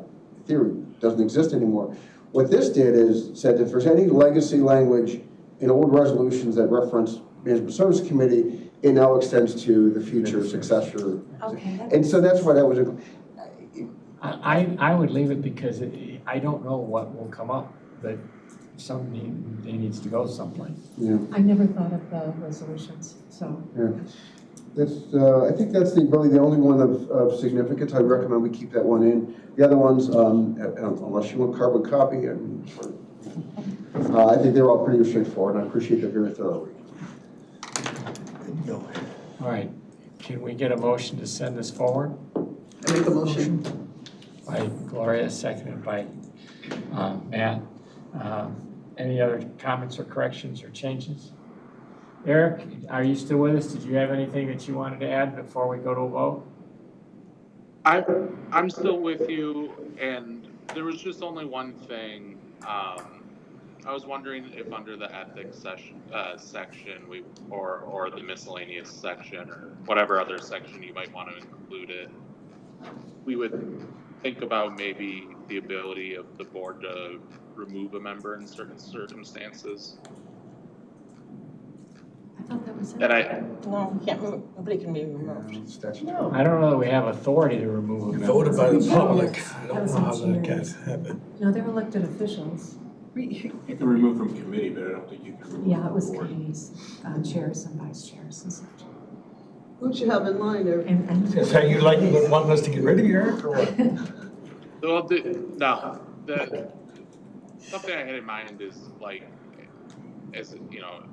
D: theory, doesn't exist anymore. What this did is said if there's any legacy language in old resolutions that reference Management Services Committee, it now extends to the future successor.
H: Okay.
D: And so that's why that was,
A: I would leave it because I don't know what will come up, but they needs to go someplace.
D: yeah.
H: I never thought of the resolutions, so.
D: Yeah. That's, I think that's really the only one of significance. I recommend we keep that one in. The other ones, unless you want carbon copy, I think they're all pretty straightforward, and I appreciate that very thoroughly.
A: All right, can we get a motion to send this forward?
I: I make a motion.
A: By Gloria, seconded by Matt. Any other comments or corrections or changes? Eric, are you still with us? Did you have anything that you wanted to add before we go to a vote?
J: I'm still with you, and there was just only one thing. I was wondering if under the ethics section, or the miscellaneous section, or whatever other section you might want to include it, we would think about maybe the ability of the board to remove a member in certain circumstances.
H: I thought that was it.
J: And
F: No, you can't move, nobody can be removed.
A: I don't know that we have authority to remove a member.
C: Voted by the
H: Yes.
C: public. I
H: That
C: don't
H: was
C: know how
H: in
C: that can
H: chairs.
C: happen.
H: No, they're elected officials.
K: You can remove from committee, but I don't think you can remove
H: Yeah, it
K: from
H: was
K: board.
H: committees, chairs and vice chairs and such.
I: Who'd you have in mind, Eric?
H: And
C: Is that you like wanting us to get rid of you, Eric, or what?
J: well, the something I had in mind is like, as you know,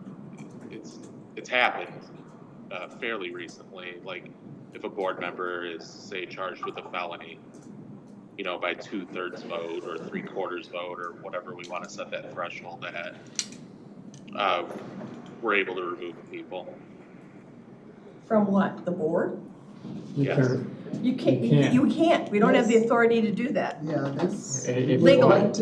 J: it's happened fairly recently. Like, if a board member is, say, charged with a felony, you know, by 2/3 vote or 3/4 vote or whatever we want to set that threshold at, we're able to remove people.
B: From what, the board?
J: Yes.
B: You can't,
A: You can't.
B: you can't, we don't have the authority to do that.
I: Yeah, that's.
A: If you
B: Legally.
A: want,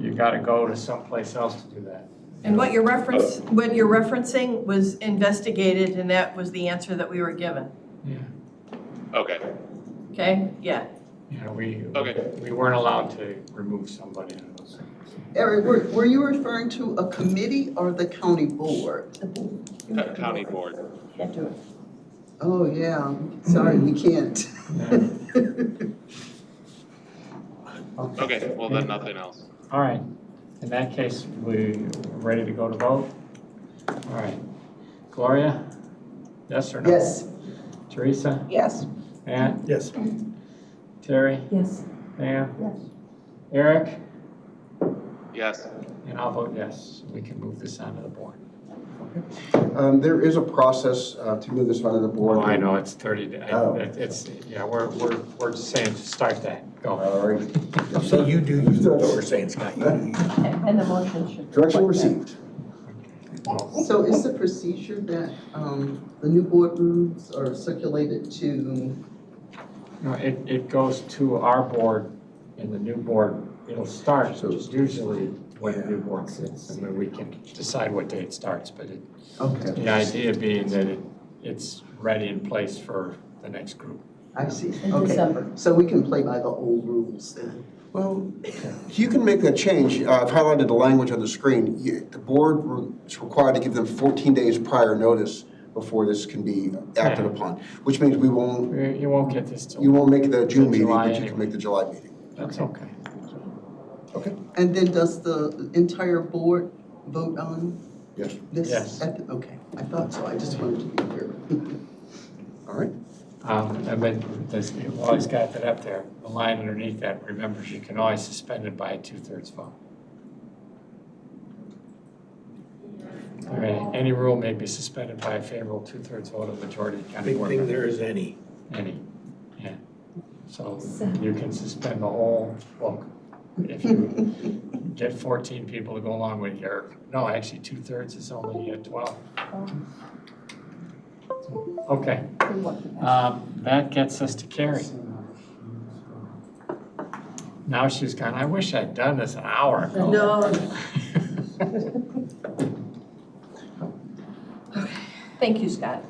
A: you gotta go to someplace else to do that.
B: And what you're referencing was investigated, and that was the answer that we were given,
A: Yeah,
J: Okay.
B: okay? Yeah.
A: yeah, we
J: Okay.
A: weren't allowed to remove somebody in those things.
I: Eric, were you referring to a committee or the county board?
J: County board.
B: Can't do it.
I: Oh, yeah, sorry, we can't.
J: Okay. Well, then nothing else.
A: All right, in that case, we ready to go to vote? All right, Gloria, yes or no?
I: Yes.
A: Teresa,
F: Yes.
A: Matt,
C: Yes.
A: Terry,
H: yes,
A: Pam,
B: Yes.
A: Eric,
J: Yes.
A: and I'll vote yes. We can move this on to the board.
D: There is a process to move this onto the board.
A: Oh, I know, it's 30 days.
D: Oh.
A: It's, yeah, we're just saying, start that, go.
D: All right.
C: So you do what we're saying, Scott. You do.
B: And the motion should.
D: Direction received.
I: So is the procedure that the new boardrooms are circulated to,
A: No, it goes to our board, and the new board, it'll start, so it's usually when the new board sits, and then we can decide what day it starts, but
I: okay,
A: the idea being that it's ready in place for the next group.
I: I see,
B: In
I: okay.
B: December.
I: So we can play by the old rules then?
D: Well, you can make that change. I've highlighted the language on the screen. The board is required to give them 14 days prior notice before this can be acted upon, which means we won't,
A: You won't get this till.
D: you won't make the June meeting,
A: July
D: but you
A: anyway.
D: can make the July meeting.
A: That's okay.
D: Okay.
I: And then does the entire board vote on
D: Yes.
I: this?
A: Yes.
I: Okay, I thought so, I just wanted to be clear.
D: All right.
A: And then, you always got that up there, the line underneath that, remember, you can always suspend it by a 2/3 vote. All right, any rule may be suspended by a favorable 2/3 vote of the majority of the county
C: Big
A: board
C: thing
A: members.
C: there is any.
A: Any, yeah. So you can suspend the whole book. If you get 14 people to go along with your, no, actually 2/3 is only 12. Okay, that gets us to Carrie. Now she's gone, I wish I'd done this an hour ago.
B: No. Thank you, Scott,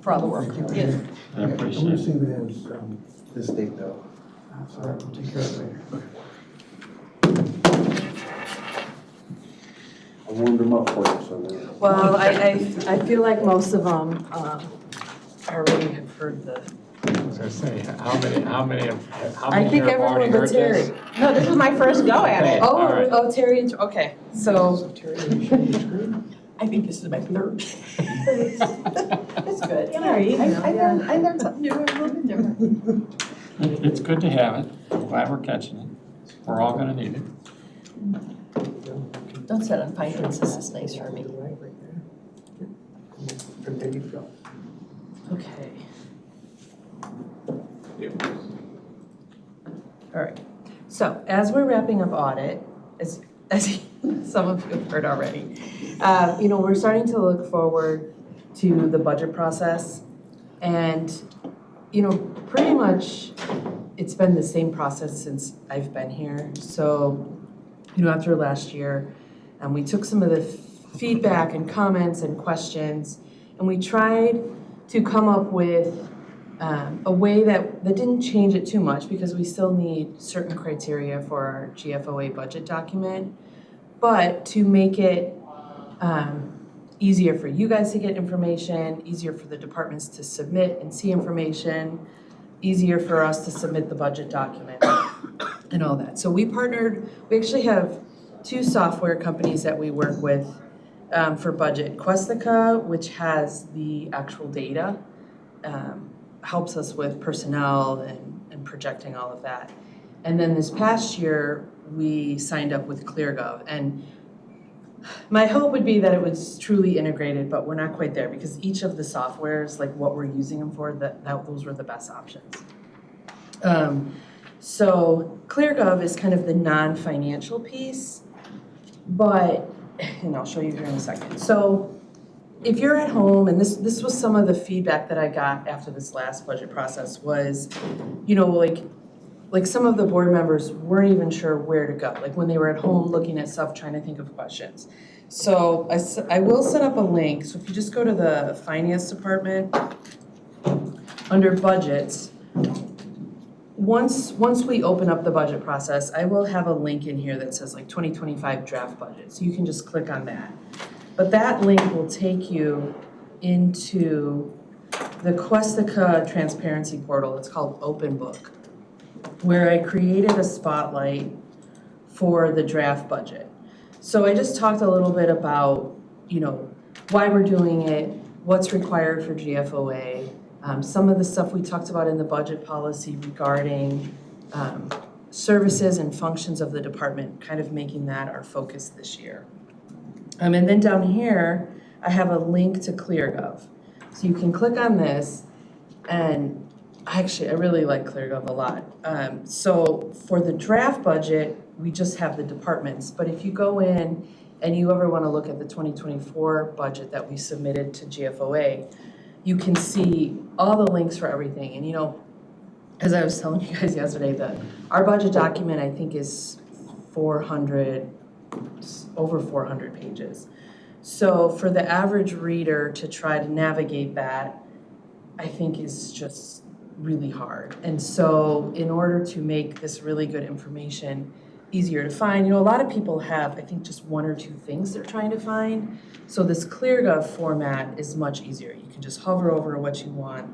B: for all the work you did.
A: I
C: I'm
A: appreciate
C: gonna
A: it.
C: see that as, this date though. So I'll take care of it later.
D: I warmed them up for you, so there.
B: Well, I feel like most of them already have heard the.
A: I was gonna say, how many
B: I think
A: have already
B: everyone but
A: heard this?
B: Terry.
F: No, this was my first go at it.
A: All right.
B: Oh, Terry, okay, so
C: So Terry, you share your screen?
B: I think this is my third. It's good.
F: Yeah,
B: Terry,
F: I
B: learned something new, a little bit different.
A: It's good to have it. Glad we're catching it. We're all gonna need it.
B: Don't sit on pine cones, this is nice for me.
C: Right there. And there you go.
B: Okay,
K: Yeah.
B: all right. So as we're wrapping up audit, as some of you have heard already, we're starting to look forward to the budget process. And, pretty much it's been the same process since I've been here. So, after last year, we took some of the feedback and comments and questions, and we tried to come up with a way that didn't change it too much, because we still need certain criteria for our GFOA budget document, but to make it easier for you guys to get information, easier for the departments to submit and see information, easier for us to submit the budget document and all that. So we actually have 2 software companies that we work with for budget. Questica, which has the actual data, helps us with personnel and projecting all of that. And then this past year, we signed up with ClearGov. And my hope would be that it was truly integrated, but we're not quite there, because each of the softwares, like what we're using them for, those were the best options. So ClearGov is kind of the non-financial piece, and I'll show you here in a second. So if you're at home, and this was some of the feedback that I got after this last budget process was, like some of the board members weren't even sure where to go, like when they were at home looking at stuff, trying to think of questions. So I will set up a link. So if you just go to the finance department, under budgets, once we open up the budget process, I will have a link in here that says like 2025 draft budget. So you can just click on that. But that link will take you into the Questica transparency portal. It's called Open Book, where I created a spotlight for the draft budget. So I just talked a little bit about, why we're doing it, what's required for GFOA, some of the stuff we talked about in the budget policy regarding services and functions of the department, kind of making that our focus this year. And then down here, I have a link to ClearGov. So you can click on this, and actually, I really like ClearGov a lot. So for the draft budget, we just have the departments. But if you go in and you ever want to look at the 2024 budget that we submitted to GFOA, you can see all the links for everything. And as I was telling you guys yesterday, that our budget document, I think, is over 400 pages. So for the average reader to try to navigate that, I think is just really hard. And so in order to make this really good information easier to find, a lot of people have, I think, just 1 or 2 things they're trying to find. So this ClearGov format is much easier. You can just hover over what you want.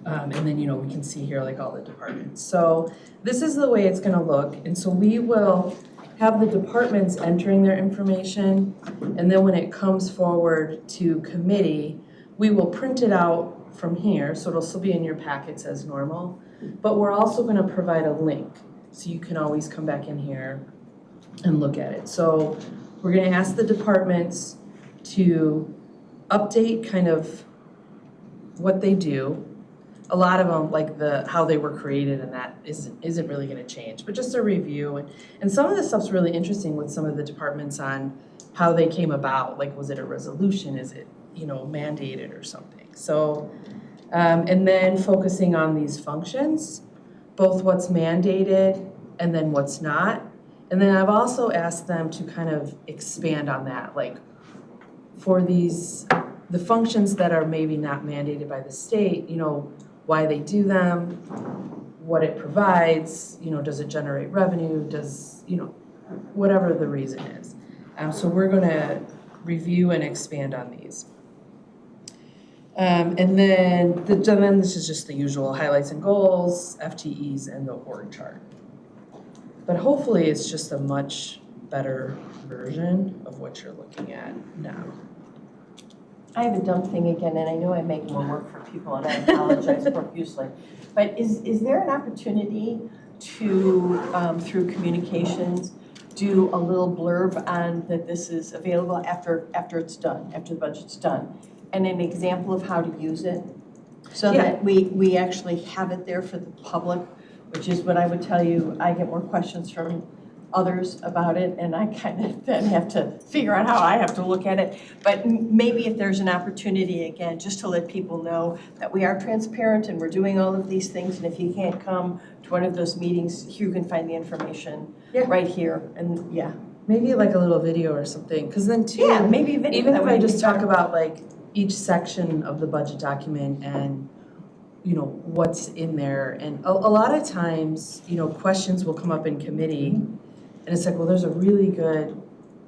B: And then, we can see here like all the departments. So this is the way it's gonna look. And so we will have the departments entering their information. And then when it comes forward to committee, we will print it out from here. So it'll still be in your packets as normal. But we're also gonna provide a link. So you can always come back in here and look at it. So we're gonna ask the departments to update kind of what they do. A lot of them, like how they were created, and that isn't really gonna change, but just a review. And some of the stuff's really interesting with some of the departments on how they came about. Like, was it a resolution? Is it, mandated or something? So, and then focusing on these functions, both what's mandated and then what's not. And then I've also asked them to kind of expand on that, like for these
E: the functions that are maybe not mandated by the state, you know, why they do them, what it provides, you know, does it generate revenue, does, you know, whatever the reason is. So we're gonna review and expand on these. And then this is just the usual highlights and goals, FTEs, and the org chart. But hopefully it's just a much better version of what you're looking at now.
B: I have a dumb thing again, and I know I make more work for people, and I apologize profusely. But is there an opportunity to, through communications, do a little blurb on that this is available after it's done, after the budget's done? And an example of how to use it? So that we actually have it there for the public, which is what I would tell you, I get more questions from others about it, and I kind of then have to figure out how I have to look at it. But maybe if there's an opportunity, again, just to let people know that we are transparent and we're doing all of these things, and if you can't come to one of those meetings, you can find the information right here, and yeah.
E: Maybe like a little video or something, because then too,
B: Yeah, maybe a video.
E: even if I just talk about like each section of the budget document and, you know, what's in there. And a lot of times, you know, questions will come up in committee, and it's like, well, there's a really good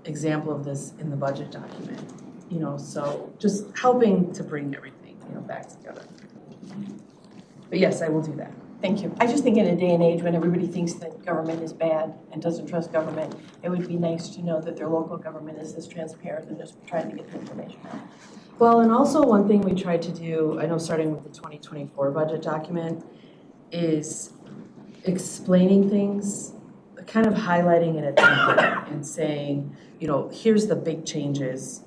E: example of this in the budget document, you know, so just helping to bring everything, you know, back together. But yes, I will do that.
B: Thank you. I just think in a day and age when everybody thinks that government is bad and doesn't trust government, it would be nice to know that their local government is this transparent and just trying to get the information out.
E: Well, and also one thing we tried to do, I know starting with the 2024 budget document, is explaining things, kind of highlighting it at the end and saying, you know, here's the big changes,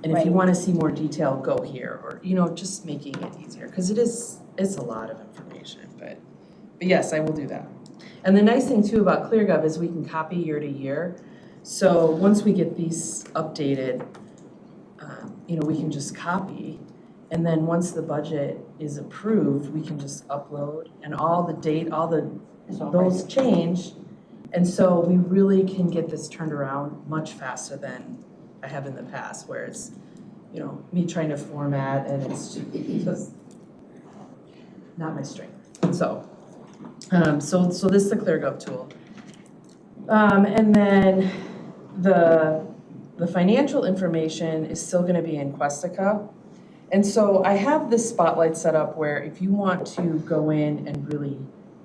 E: and if you want to see more detail, go here, or, you know, just making it easier, because it's a lot of information, but yes, I will do that. And the nice thing too about ClearGov is we can copy year to year, so once we get these updated, you know, we can just copy, and then once the budget is approved, we can just upload, and those change, and so we really can get this turned around much faster than I have in the past, where it's, you know, me trying to format, and it's just not my strength. So this is the ClearGov tool, and then the financial information is still going to be in Questica. And so I have this spotlight set up where if you want to go in and really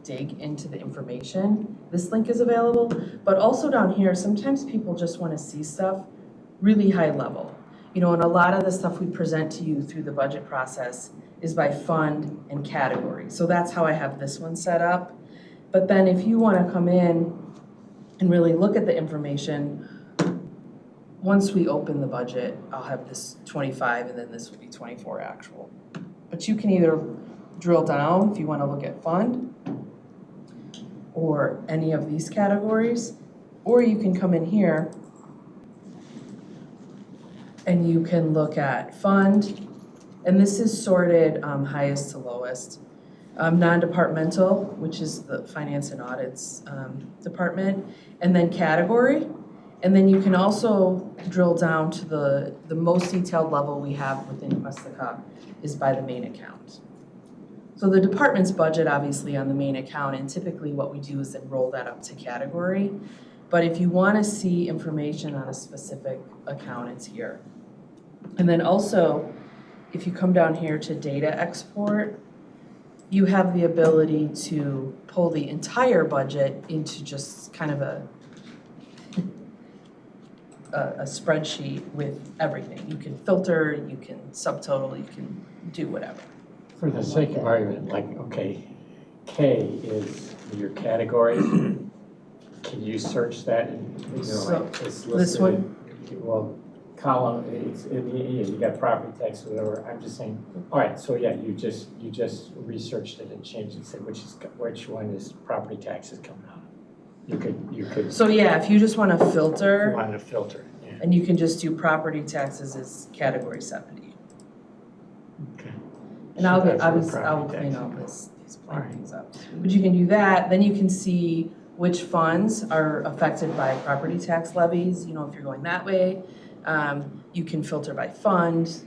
E: dig into the information, this link is available. But also down here, sometimes people just want to see stuff really high level. You know, and a lot of the stuff we present to you through the budget process is by fund and category. So that's how I have this one set up. But then if you want to come in and really look at the information, once we open the budget, I'll have this 25 and then this will be 24 actual. But you can either drill down if you want to look at fund or any of these categories, or you can come in here and you can look at fund, and this is sorted highest to lowest. Non-departmental, which is the finance and audits department, and then category. And then you can also drill down to the most detailed level we have within Questica is by the main account. So the department's budget obviously on the main account, and typically what we do is then roll that up to category. But if you want to see information on a specific account, it's here. And then also, if you come down here to data export, you have the ability to pull the entire budget into just kind of a spreadsheet with everything. You can filter, you can subtotal, you can do whatever.
A: For the sake of argument, like, okay, K is your category. Can you search that? And, you know,
E: So,
A: like it's listed
E: this one?
A: Well, column, you got property tax, whatever. I'm just saying, all right, so yeah, you just researched it and changed it and said which one is property taxes coming out. You could.
E: So yeah, if you just want to
A: You
E: filter,
A: wanted to filter, yeah.
E: and you can just do property taxes as category 70.
A: Okay.
E: And I'll
A: So that's where
E: I'll
A: property
E: clean
A: tax
E: all
A: is.
E: these things up. But you can do that, then you can see which funds are affected by property tax levies, you know, if you're going that way. You can filter by fund.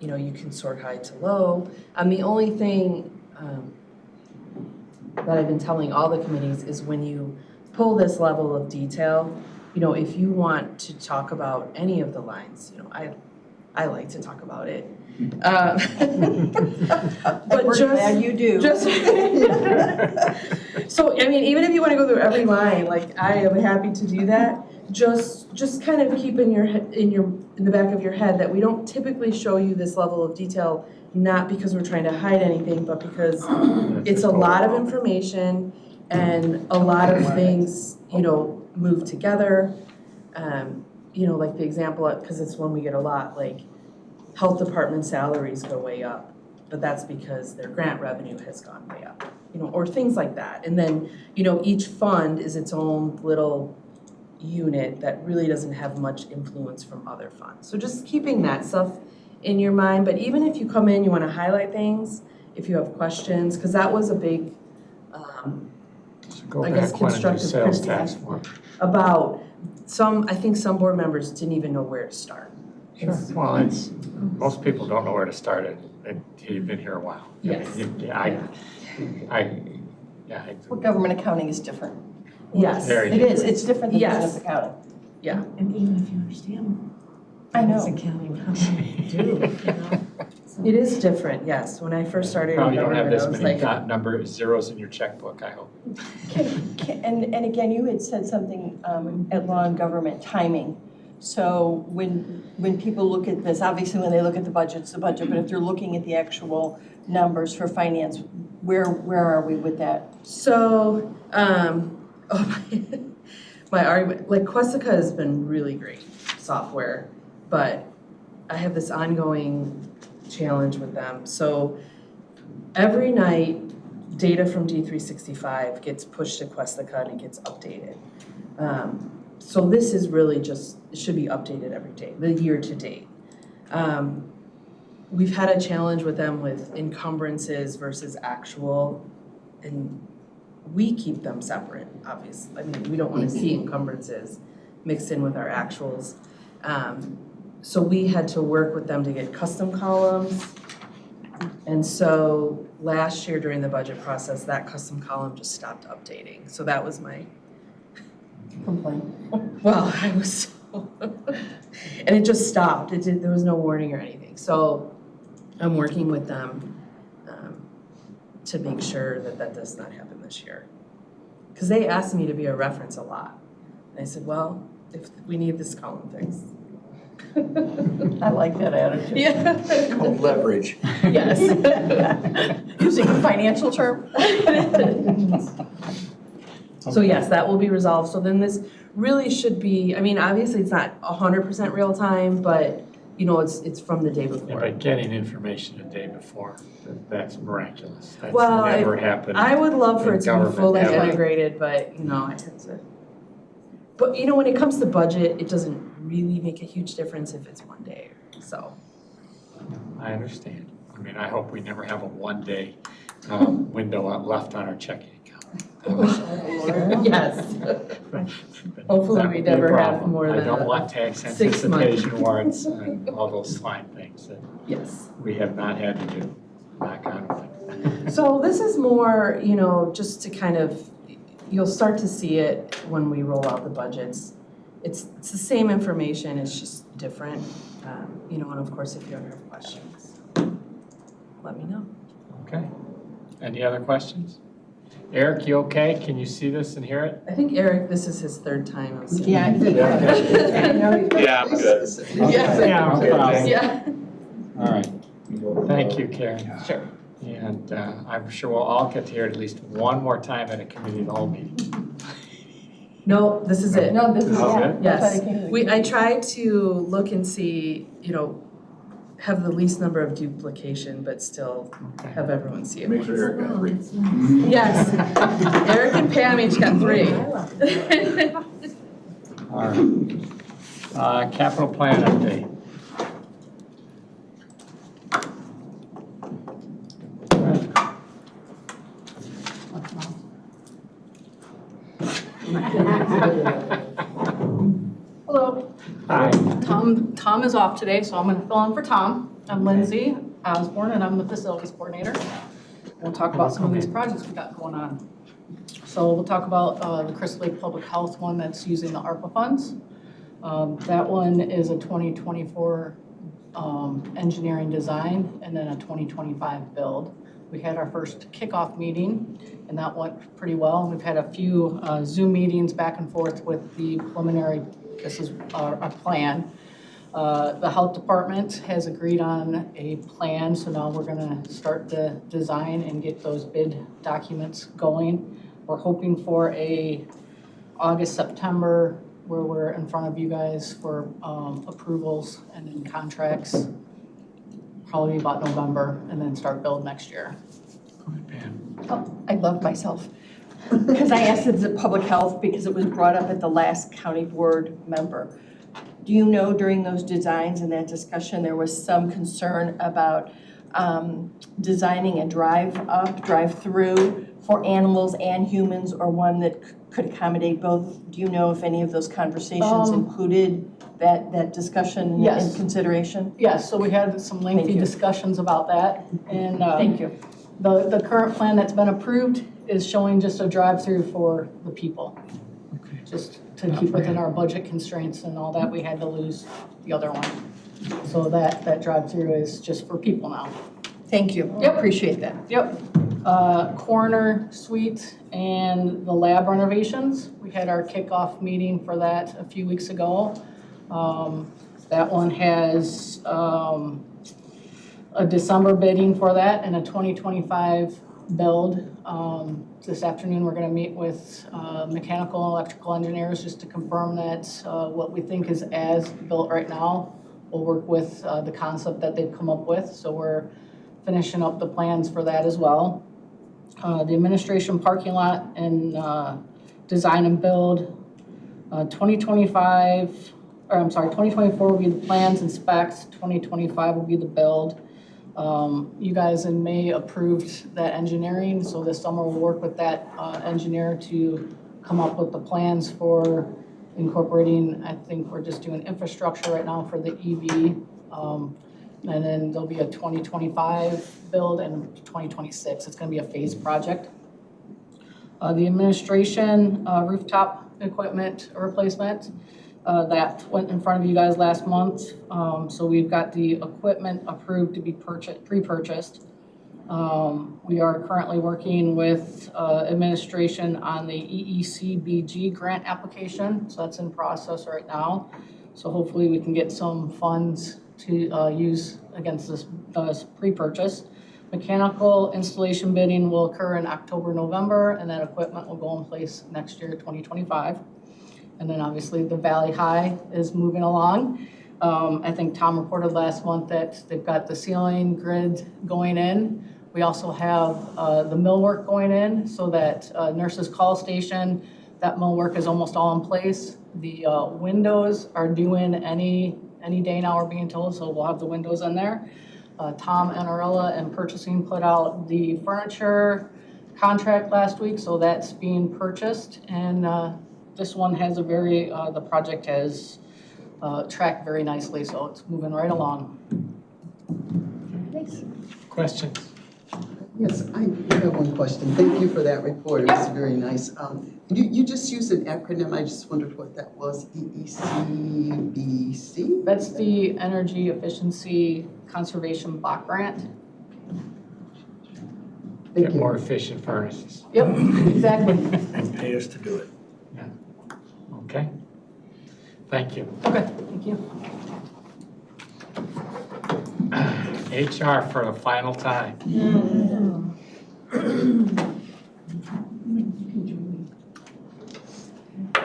B: you can sort high to low. The only thing that I've been telling all the committees is when you pull this level of detail, if you want to talk about any of the lines, I like to talk about it. But We're glad you do. So, even if you want to go through every line, like I am happy to do that. Just kind of keep in the back of your head that we don't typically show you this level of detail, not because we're trying to hide anything, but because it's a lot of information and a lot of things, move together. Like the example, because it's one we get a lot, like health department salaries go way up, but that's because their grant revenue has gone way up, or things like that. And then, each fund is its own little unit that really doesn't have much influence from other funds. So just keeping that stuff in your mind, but even if you come in, you want to highlight things, if you have questions, because that was a big,
A: Go
B: I
A: back
B: guess,
A: one and do
B: constructive
A: sales tax
B: criticism
A: form.
B: about I think some board members didn't even know where to start.
A: Sure, well, most people don't know where to start it, you've been here a while.
B: Yes.
L: Well, government accounting is different.
B: Yes.
A: Very
L: It is, it's different than
B: Yes.
L: business accounting.
B: Yeah.
H: And even if you understand
L: I know.
H: business accounting, how do you So-
B: It is different, yes. When I first started in
A: Probably don't have
B: government,
A: this
B: I was
A: many
B: like,
A: number zeros in your checkbook, I hope.
L: And again, you had said something at law and government, timing. So when people look at this, obviously when they look at the budget, it's the budget, but if they're looking at the actual numbers for finance, where are we with that?
B: so, my argument, like Questica has been really great software, but I have this ongoing challenge with them. So every night, data from D365 gets pushed to Questica and it gets updated. So this is really just, it should be updated every day, the year to date. We've had a challenge with them with encumbrances versus actual, and we keep them separate, obviously. We don't want to see encumbrances mixed in with our actuals. So we had to work with them to get custom columns. And so last year during the budget process, that custom column just stopped updating. So that was my
L: Complaint.
B: well, I was so, and it just stopped. There was no warning or anything. So I'm working with them to make sure that does not happen this year. Because they asked me to be a reference a lot. And I said, well, if we need this column fixed.
L: I like that attitude.
B: Yeah.
C: Called leverage.
B: Yes.
L: Using a financial term.
B: So yes, that will be resolved. So then this really should be, obviously it's not 100% real time, but it's from the day
A: Yeah,
B: before.
A: but getting information the day before, that's miraculous. That's
B: Well,
A: never happened.
B: I would love for it to be
A: Government,
B: fully
A: yeah.
B: integrated, but I have to. But when it comes to budget, it doesn't really make a huge difference if it's one day, so.
A: I understand. I hope we never have a one-day window left on our checking account.
B: Yes. Hopefully
A: That
B: we
A: would be a
B: never have
A: problem.
B: more
A: I
B: than
A: don't want tax
B: 6 months.
A: anticipation warrants and all those fine things that
B: Yes.
A: we have not had to do, knock on wood.
B: So this is more, just to kind of, you'll start to see it when we roll out the budgets. It's the same information, it's just different. And of course, if you ever have questions, let me know.
A: Okay. Any other questions? Eric, you okay? Can you see this and hear it?
B: I think Eric, this is his third time. I'm seeing
L: Yeah.
B: him.
J: Yeah, I'm good.
B: Yeah.
A: no problem.
B: Yeah.
A: All right. Thank you, Karen.
B: Sure.
A: And I'm sure we'll all get to hear it at least one more time at a committee of the whole meeting.
B: No, this is it.
L: No, this is,
A: Oh,
L: yeah.
A: good.
L: that's why
B: Yes.
L: they came to the-
B: I tried to look and see, have the least number of duplication, but still
A: Okay.
B: have everyone see it.
K: Make sure Eric got three.
B: Yes. Eric and Pam each got 3.
A: All right. Capital plan update.
M: Hello.
A: Hi.
M: Tom is off today, so I'm going to fill in for Tom. I'm Lindsay Osborne, and I'm the facilities coordinator. We'll talk about some of these projects we got going on. So we'll talk about the Crystal Lake Public Health one that's using the ARPA funds. That one is a 2024 engineering design and then a 2025 build. We had our first kickoff meeting and that went pretty well. We've had a few Zoom meetings back and forth with the preliminary, this is our plan. The health department has agreed on a plan, so now we're gonna start the design and get those bid documents going. We're hoping for a August, September, where we're in front of you guys for approvals and then contracts, probably about November, and then start build next year.
A: Go ahead, Pam.
L: Oh, I love myself. Because I asked it as public health because it was brought up at the last county board member. Do you know during those designs and that discussion, there was some concern about designing a drive-through for animals and humans, or one that could accommodate both? Do you know if any of those conversations included that discussion and consideration?
M: Yes, so we had some lengthy discussions about that. And
L: Thank you.
M: The current plan that's been approved is showing just a drive-through for the people.
A: Okay.
M: Just to keep within our budget constraints and all that, we had to lose the other one. So that drive-through is just for people now.
L: Thank you.
M: Yep.
L: Appreciate that.
M: Yep. Coroner suite and the lab renovations. We had our kickoff meeting for that a few weeks ago. That one has a December bidding for that and a 2025 build. This afternoon, we're going to meet with mechanical and electrical engineers just to confirm that what we think is as built right now will work with the concept that they've come up with. So we're finishing up the plans for that as well. The administration parking lot and design and build. 2024 will be the plans and specs. 2025 will be the build. You guys in May approved that engineering, so this summer we'll work with that engineer to come up with the plans for incorporating, I think we're just doing infrastructure right now for the EV. And then there'll be a 2025 build and 2026. It's going to be a phased project. The administration rooftop equipment replacement, that went in front of you guys last month. So we've got the equipment approved to be pre-purchased. We are currently working with administration on the EECBG grant application. So that's in process right now. So hopefully we can get some funds to use against this pre-purchase. Mechanical installation bidding will occur in October, November, and that equipment will go in place next year, 2025. And then obviously the Valley High is moving along. I think Tom reported last month that they've got the ceiling grid going in. We also have the millwork going in, so that nurses call station, that millwork is almost all in place. The windows are due in any day now, we're being told, so we'll have the windows in there. Tom Anarella and purchasing put out the furniture contract last week, so that's being purchased. And this one has the project has tracked very nicely, so it's moving right along.
L: Thanks.
A: Questions?
I: Yes, I have one question. Thank you for that report. It was very nice. You just used an acronym. I just wondered what that was. EECBC?
M: That's the Energy Efficiency Conservation Block Grant.
A: Get more efficient furnaces.
M: Yep, exactly.
C: And pay us to do it.
A: Yeah. Okay. Thank you.
M: Okay, thank you.
A: HR for the final time.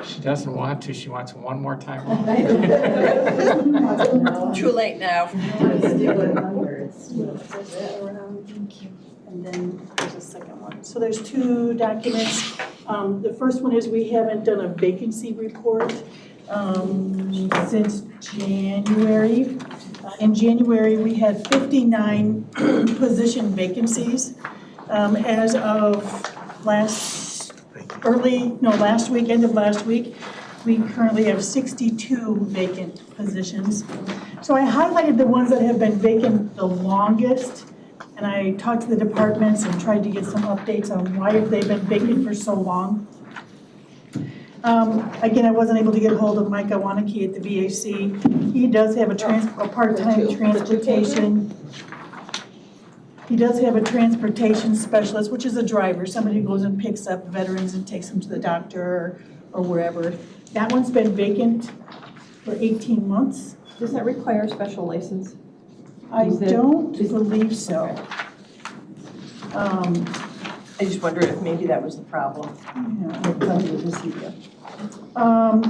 A: She doesn't want to, she wants one more time.
L: Too late now.
N: And then there's a second one. So there's two documents. The first one is we haven't done a vacancy report since January. In January, we had 59 position vacancies. As of last week, end of last week, we currently have 62 vacant positions. So I highlighted the ones that have been vacant the longest, and I talked to the departments and tried to get some updates on why have they been vacant for so long. Again, I wasn't able to get a hold of Mike Iwaniki at the VAC. He does have a part-time transportation. He does have a transportation specialist, which is a driver, somebody who goes and picks up veterans and takes them to the doctor or wherever. That one's been vacant for 18 months.
B: Does that require a special license?
N: I don't believe so.
B: I just wondered if maybe that was the problem.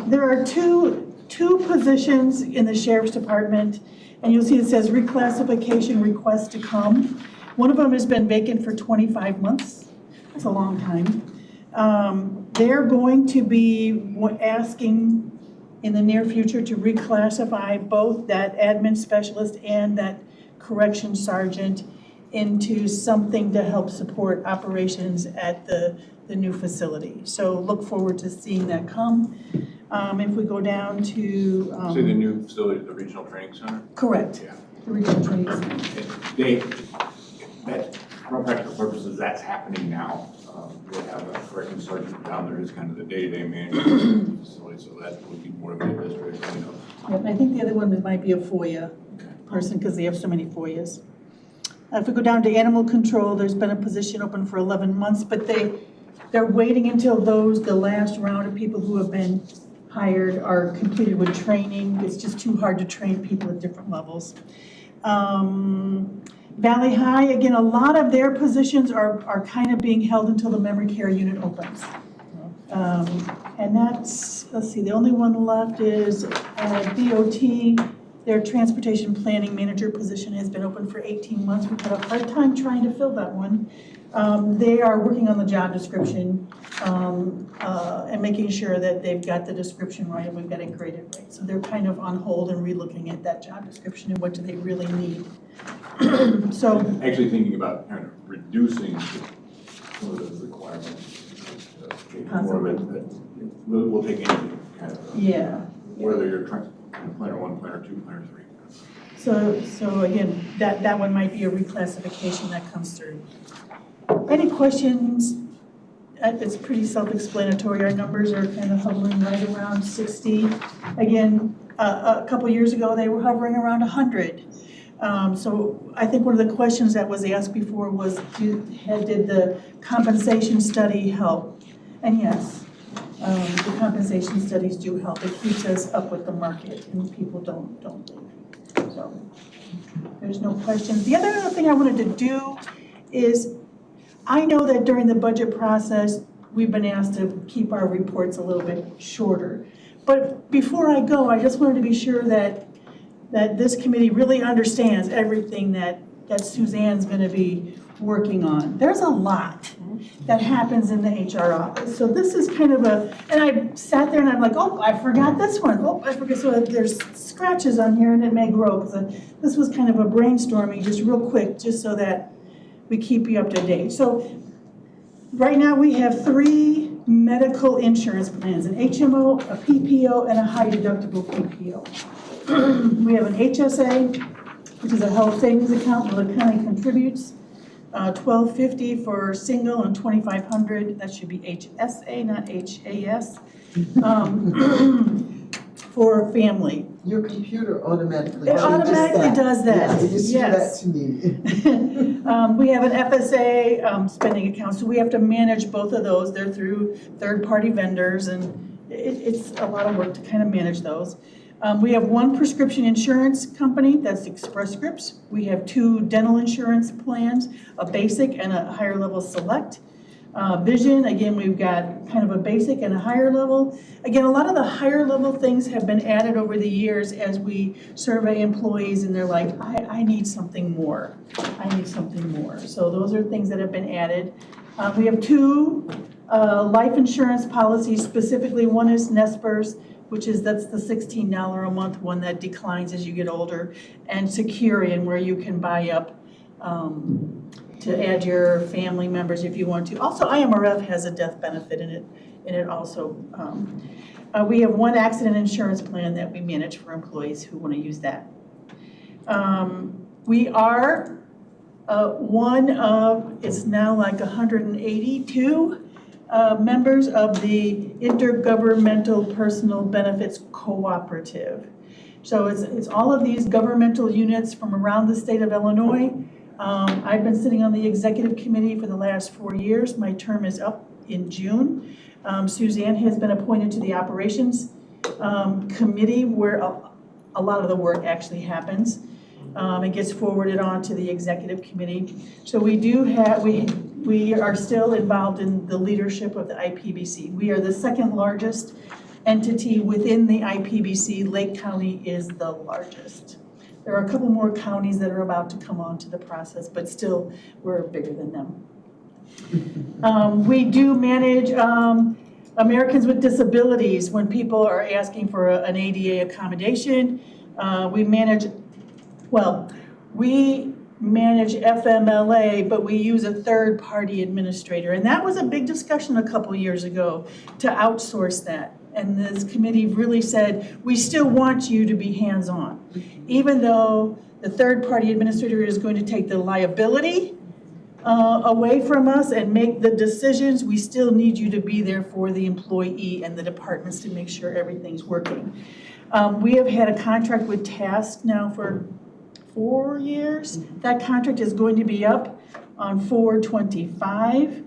N: There are two positions in the sheriff's department, and you'll see it says reclassification request to come. One of them has been vacant for 25 months. That's a long time. They're going to be asking in the near future to reclassify both that admin specialist and that correction sergeant into something to help support operations at the new facility. So look forward to seeing that come. If we go down to
K: Say the new facility, the regional training center?
N: correct.
K: Yeah.
N: The regional training center.
K: That, for all practical purposes, that's happening now. We'll have a correcting sergeant down there who's kind of the day-to-day manager of the facility, so that would be more of an administrative cleanup.
N: Yep, I think the other one might be a FOIA person because they have so many FOIAs. If we go down to animal control, there's been a position open for 11 months, but they're waiting until the last round of people who have been hired are completed with training. It's just too hard to train people at different levels. Valley High, again, a lot of their positions are kind of being held until the memory care unit opens. And that's, let's see, the only one left is DOT. Their transportation planning manager position has been open for 18 months. We've had a hard time trying to fill that one. They are working on the job description and making sure that they've got the description right and we've got it graded right. So they're kind of on hold and relooking at that job description and what do they really need. So
K: actually thinking about kind of reducing some of those requirements.
N: Possibly.
K: We'll take anything kind of.
N: Yeah.
K: Whether you're trying planner 1, planner 2, planner 3.
N: So again, that one might be a reclassification that comes through. Any questions? It's pretty self-explanatory. Our numbers are kind of hovering right around 60. Again, a couple years ago, they were hovering around 100. So I think one of the questions that was asked before was, did the compensation study help? And yes, the compensation studies do help. It keeps us up with the market and people don't leave. So there's no questions. The other thing I wanted to do is, I know that during the budget process, we've been asked to keep our reports a little bit shorter. But before I go, I just wanted to be sure that this committee really understands everything that Suzanne's going to be working on. There's a lot that happens in the HR office. So this is kind of and I sat there and I'm like, oh, I forgot this one. Oh, I forgot. So there's scratches on here and it may grow. Because this was kind of a brainstorming, just real quick, just so that we keep you up to date. So right now we have 3 medical insurance plans, an HMO, a PPO, and a high deductible PPO. We have an HSA, which is a health savings account where the county contributes, $1,250 for single and $2,500. That should be HSA, not HAS, for family.
I: Your computer automatically
N: It automatically does that.
I: Yes, it used to do that to me.
N: We have an FSA spending account, so we have to manage both of those. They're through third-party vendors, and it's a lot of work to kind of manage those. We have 1 prescription insurance company, that's Express Scripts. We have 2 dental insurance plans, a basic and a higher level select. Vision, again, we've got kind of a basic and a higher level. Again, a lot of the higher level things have been added over the years as we survey employees and they're like, I need something more. I need something more. So those are things that have been added. We have 2 life insurance policies, specifically one is Nespers, that's the $16 a month one that declines as you get older, and Securian, where you can buy up to add your family members if you want to. Also, IMRF has a death benefit in it also. We have one accident insurance plan that we manage for employees who want to use that. We are one of, it's now like 182 members of the Intergovernmental Personal Benefits Cooperative. So it's all of these governmental units from around the state of Illinois. I've been sitting on the executive committee for the last 4 years. My term is up in June. Suzanne has been appointed to the operations committee where a lot of the work actually happens. It gets forwarded on to the executive committee. So we do have, we are still involved in the leadership of the IPBC. We are the second largest entity within the IPBC. Lake County is the largest. There are a couple more counties that are about to come on to the process, but still we're bigger than them. We do manage Americans with disabilities when people are asking for an ADA accommodation. We manage FMLA, but we use a third-party administrator. And that was a big discussion a couple years ago to outsource that. And this committee really said, we still want you to be hands-on. Even though the third-party administrator is going to take the liability away from us and make the decisions, we still need you to be there for the employee and the departments to make sure everything's working. We have had a contract with Task now for 4 years. That contract is going to be up on 4/25.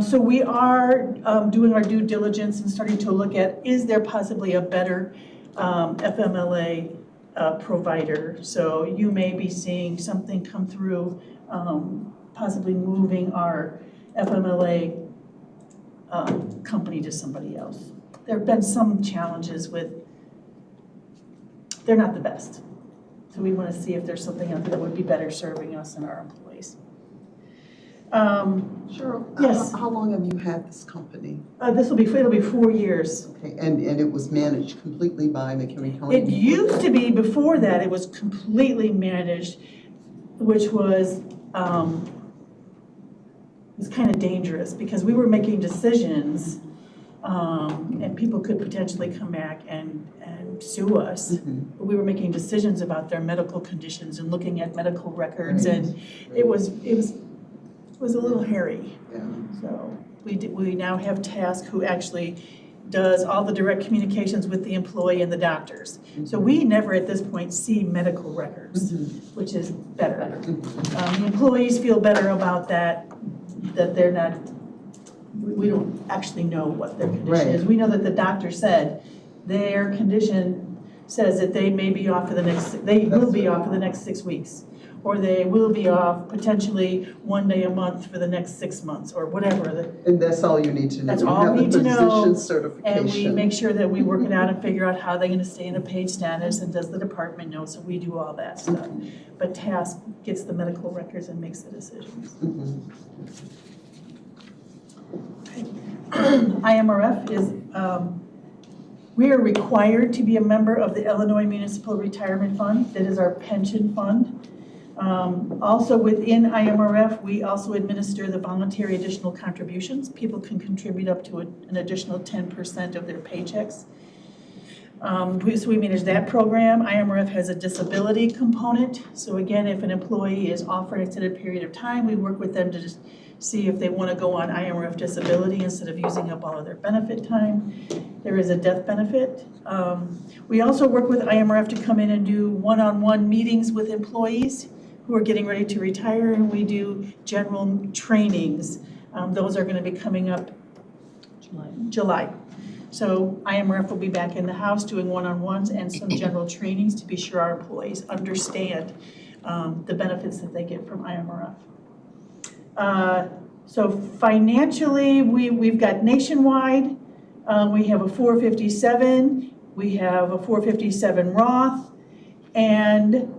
N: So we are doing our due diligence and starting to look at, is there possibly a better FMLA provider? So you may be seeing something come through, possibly moving our FMLA company to somebody else. There have been some challenges with, they're not the best. So we want to see if there's something out there that would be better serving us and our employees.
I: Cheryl,
N: yes.
I: How long have you had this company?
N: It'll be 4 years.
I: Okay, and it was managed completely by McHenry County?
N: It used to be, before that, it was completely managed, which was kind of dangerous because we were making decisions and people could potentially come back and sue us. But we were making decisions about their medical conditions and looking at medical records, and it was a little hairy.
I: Yeah.
N: So we now have Task who actually does all the direct communications with the employee and the doctors. So we never at this point see medical records, which is better. The employees feel better about that they're not, we don't actually know what their condition is. We know that the doctor said their condition says that they may be off for the next, they will be off for the next 6 weeks. Or they will be off potentially 1 day a month for the next 6 months, or whatever.
I: And that's all you need to know.
N: That's all we need to know. And we
I: Certification.
N: make sure that we work it out and figure out how they're going to stay in a paid status, and does the department know, so we do all that stuff. But Task gets the medical records and makes the decisions. IMRF is, we are required to be a member of the Illinois Municipal Retirement Fund. That is our pension fund. Also within IMRF, we also administer the voluntary additional contributions. People can contribute up to an additional 10% of their paychecks. So we manage that program. IMRF has a disability component. So again, if an employee is off for an extended period of time, we work with them to just see if they want to go on IMRF disability instead of using up all of their benefit time. There is a death benefit. We also work with IMRF to come in and do one-on-one meetings with employees who are getting ready to retire, and we do general trainings. Those are going to be coming up July. So IMRF will be back in the house doing one-on-ones and some general trainings to be sure our employees understand the benefits that they get from IMRF. So financially, we've got nationwide. We have a 457. We have a 457 Roth, and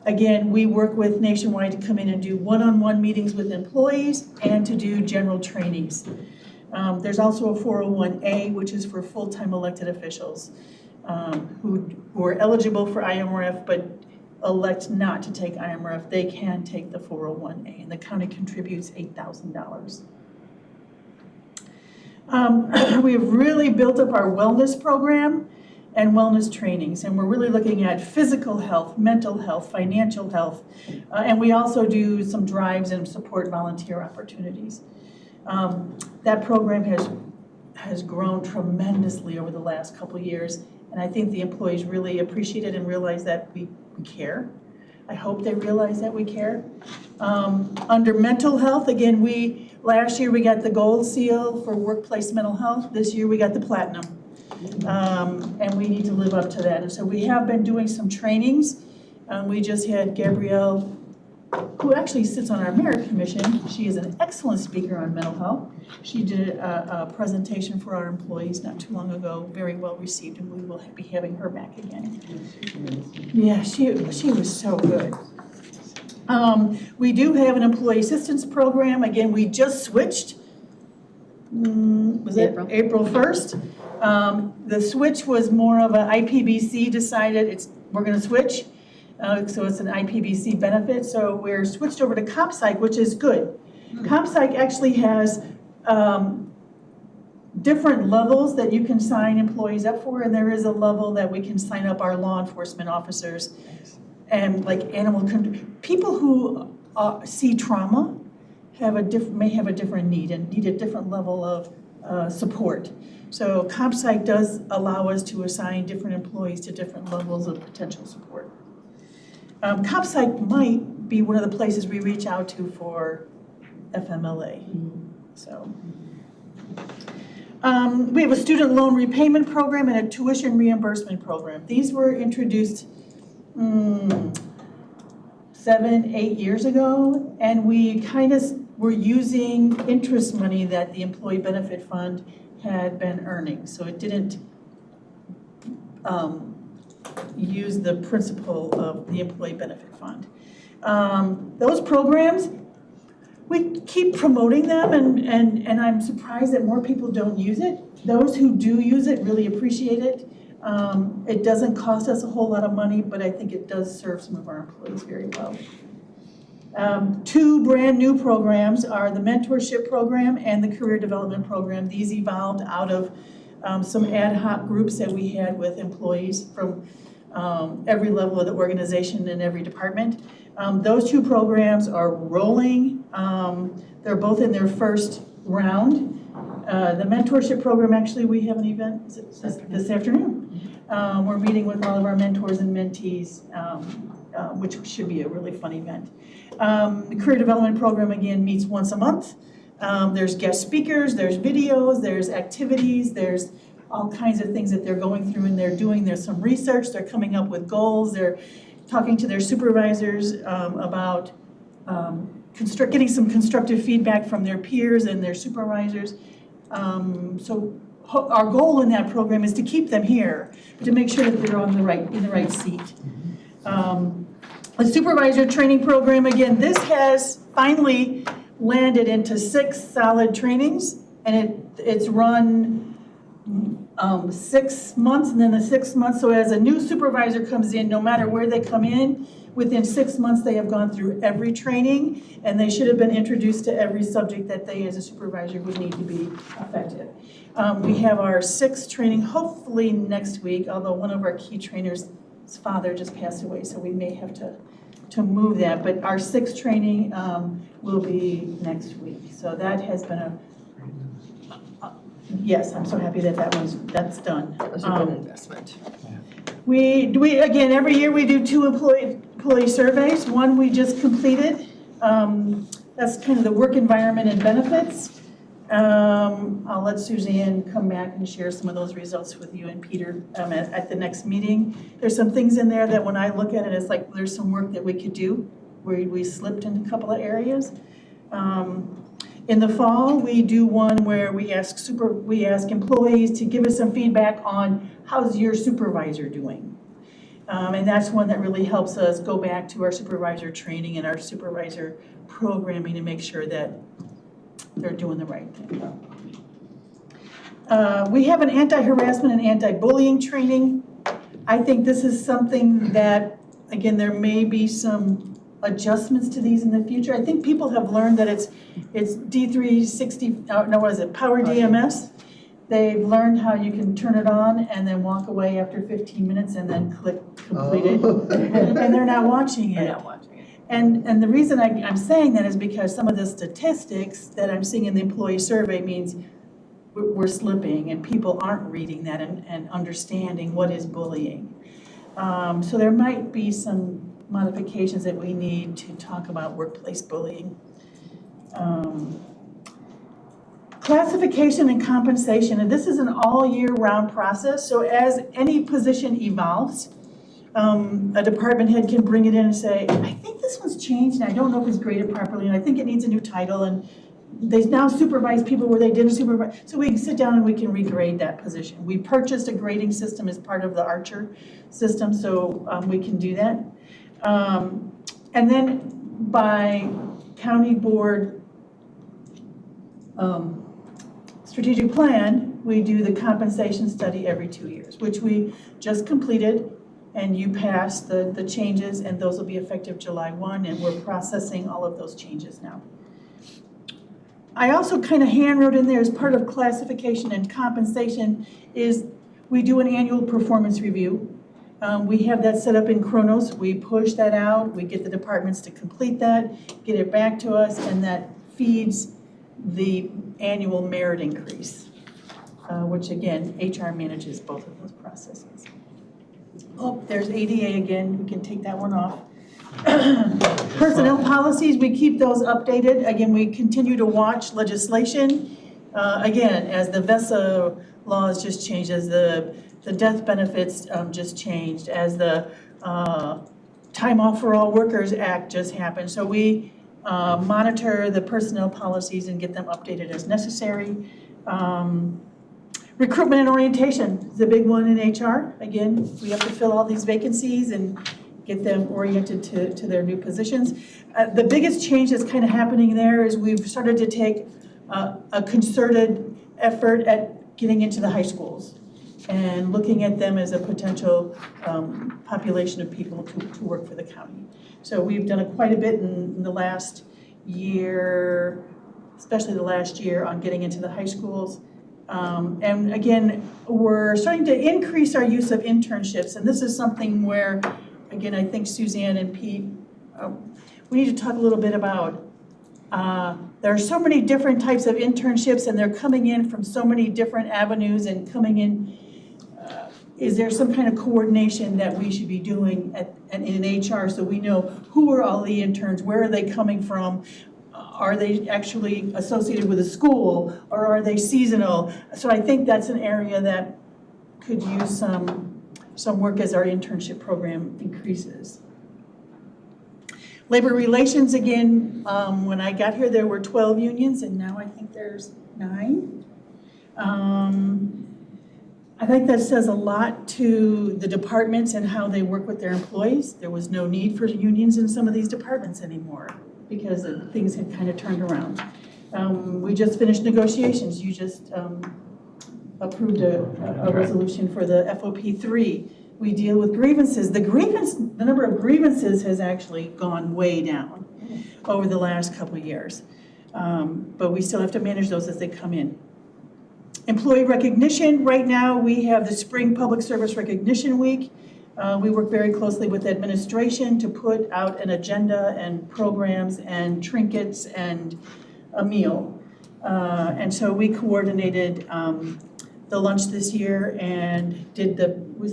N: again, we work with Nationwide to come in and do one-on-one meetings with employees and to do general trainings. There's also a 401A, which is for full-time elected officials who are eligible for IMRF but elect not to take IMRF. They can take the 401A, and the county contributes $8,000. We have really built up our wellness program and wellness trainings, and we're really looking at physical health, mental health, financial health, and we also do some drives and support volunteer opportunities. That program has grown tremendously over the last couple of years, and I think the employees really appreciate it and realize that we care. I hope they realize that we care. Under mental health, again, last year we got the gold seal for workplace mental health. This year we got the platinum. And we need to live up to that. And so we have been doing some trainings. We just had Gabrielle, who actually sits on our merit commission. She is an excellent speaker on mental health. She did a presentation for our employees not too long ago, very well received, and we will be having her back again. Yeah, she was so good. We do have an employee assistance program. Again, we just switched. Was it April 1st? The switch was more of an IPBC decided we're going to switch. So it's an IPBC benefit. So we're switched over to CompPsych, which is good. CompPsych actually has different levels that you can sign employees up for, and there is a level that we can sign up our law enforcement officers and like people who see trauma may have a different need and need a different level of support. So CompPsych does allow us to assign different employees to different levels of potential support. CompPsych might be one of the places we reach out to for FMLA. So we have a student loan repayment program and a tuition reimbursement program. These were introduced 7, 8 years ago, and we kind of were using interest money that the Employee Benefit Fund had been earning. So it didn't use the principle of the Employee Benefit Fund. Those programs, we keep promoting them, and I'm surprised that more people don't use it. Those who do use it really appreciate it. It doesn't cost us a whole lot of money, but I think it does serve some of our employees very well. 2 brand new programs are the mentorship program and the career development program. These evolved out of some ad hoc groups that we had with employees from every level of the organization and every department. Those 2 programs are rolling. They're both in their first round. The mentorship program, actually, we have an event this afternoon. We're meeting with all of our mentors and mentees, which should be a really fun event. The career development program, again, meets once a month. There's guest speakers, there's videos, there's activities, there's all kinds of things that they're going through and they're doing. There's some research, they're coming up with goals, they're talking to their supervisors about getting some constructive feedback from their peers and their supervisors. So our goal in that program is to keep them here, to make sure that they're in the right seat. The supervisor training program, again, this has finally landed into 6 solid trainings, and it's run 6 months, and then the 6 months. So as a new supervisor comes in, no matter where they come in, within 6 months they have gone through every training, and they should have been introduced to every subject that they as a supervisor would need to be effective. We have our 6th training hopefully next week, although one of our key trainers' father just passed away, so we may have to move that. But our 6th training will be next week. So that has been yes, I'm so happy that that's done.
B: That was a good investment.
N: We again, every year we do 2 employee surveys. One we just completed. That's kind of the work environment and benefits. I'll let Suzanne come back and share some of those results with you and Peter at the next meeting. There's some things in there that when I look at it, it's like there's some work that we could do where we slipped in a couple of areas. In the fall, we do one where we ask employees to give us some feedback on how's your supervisor doing. And that's one that really helps us go back to our supervisor training and our supervisor programming to make sure that they're doing the right thing. We have an anti-harassment and anti-bullying training. I think this is something that, again, there may be some adjustments to these in the future. I think people have learned that it's D360, no, what is it, Power DMS. They've learned how you can turn it on and then walk away after 15 minutes and then click completed. And they're not watching it.
B: They're not watching it.
N: And the reason I'm saying that is because some of the statistics that I'm seeing in the employee survey means we're slipping and people aren't reading that and understanding what is bullying. So there might be some modifications that we need to talk about workplace bullying. Classification and compensation, and this is an all year round process, so as any position evolves, a department head can bring it in and say, I think this one's changed and I don't know if it's graded properly and I think it needs a new title, and they now supervise people where they didn't supervise, so we can sit down and we can regrade that position. We purchased a grading system as part of the Archer system, so we can do that. And then by county board strategic plan, we do the compensation study every 2 years, which we just completed, and you passed the changes, and those will be effective July 1, and we're processing all of those changes now. I also kind of hand wrote in there as part of classification and compensation is we do an annual performance review. We have that set up in Kronos. We push that out. We get the departments to complete that, get it back to us, and that feeds the annual merit increase, which again, HR manages both of those processes. Oh, there's ADA again. We can take that one off. Personnel policies, we keep those updated. Again, we continue to watch legislation. Again, as the VESA laws just changed, as the death benefits just changed, as the Time Off for All Workers Act just happened. So we monitor the personnel policies and get them updated as necessary. Recruitment and orientation is a big one in HR. Again, we have to fill all these vacancies and get them oriented to their new positions. The biggest change that's kind of happening there is we've started to take a concerted effort at getting into the high schools and looking at them as a potential population of people to work for the county. So we've done quite a bit in the last year, especially the last year, on getting into the high schools. And again, we're starting to increase our use of internships, and this is something where, again, I think Suzanne and Pete, we need to talk a little bit about, there are so many different types of internships and they're coming in from so many different avenues and coming in. Is there some kind of coordination that we should be doing in HR so we know who are all the interns, where are they coming from? Are they actually associated with a school or are they seasonal? So I think that's an area that could use some work as our internship program increases. Labor relations, again, when I got here there were 12 unions and now I think there's 9. I think that says a lot to the departments and how they work with their employees. There was no need for unions in some of these departments anymore because things had kind of turned around. We just finished negotiations. You just approved a resolution for the FOP3. We deal with grievances. The number of grievances has actually gone way down over the last couple of years. But we still have to manage those as they come in. Employee recognition, right now we have the Spring Public Service Recognition Week. We work very closely with administration to put out an agenda and programs and trinkets and a meal. And so we coordinated the lunch this year and did